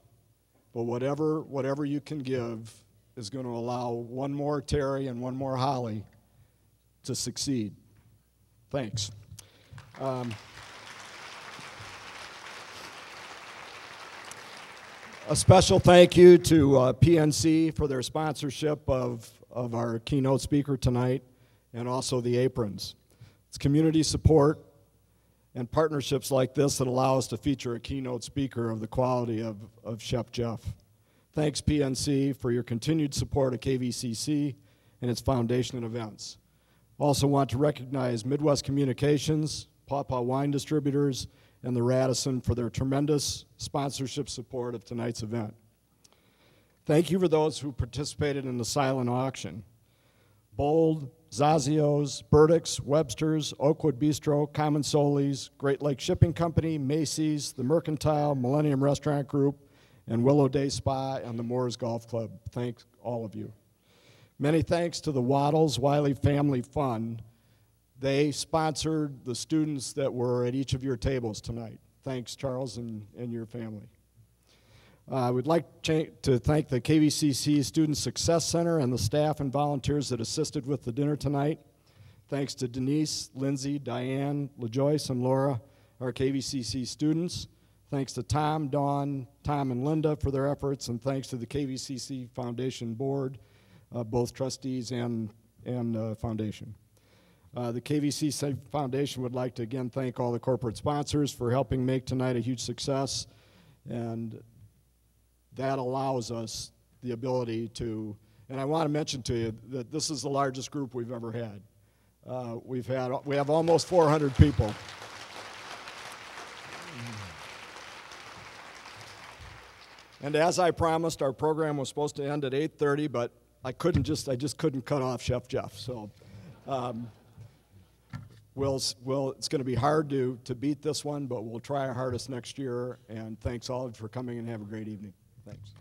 but whatever you can give is going to allow one more Terry and one more Holly to succeed. Thanks. A special thank you to PNC for their sponsorship of our keynote speaker tonight, and also the aprons. It's community support and partnerships like this that allow us to feature a keynote speaker of the quality of Chef Jeff. Thanks, PNC, for your continued support of KVCC and its foundation and events. Also want to recognize Midwest Communications, Pawpaw Wine Distributors, and the Radisson for their tremendous sponsorship support of tonight's event. Thank you for those who participated in the silent auction. Bold, Zazio's, Burdick's, Webster's, Oakwood Bistro, Common Solis, Great Lakes Shipping Company, Macy's, the Mercantile, Millennium Restaurant Group, and Willow Day Spa and the Moores Golf Club. Thanks, all of you. Many thanks to the Waddles Wiley Family Fund. They sponsored the students that were at each of your tables tonight. Thanks, Charles, and your family. I would like to thank the KVCC Student Success Center and the staff and volunteers that assisted with the dinner tonight. Thanks to Denise, Lindsay, Diane, LaJoyce, and Laura, our KVCC students. Thanks to Tom, Dawn, Tom, and Linda for their efforts, and thanks to the KVCC Foundation Board, both trustees and foundation. The KVCC Foundation would like to again thank all the corporate sponsors for helping make tonight a huge success, and that allows us the ability to, and I want to mention to you that this is the largest group we've ever had. We have almost 400 people. And as I promised, our program was supposed to end at 8:30, but I just couldn't cut off Chef Jeff. So it's going to be hard to beat this one, but we'll try our hardest next year. And thanks all for coming, and have a great evening. Thanks.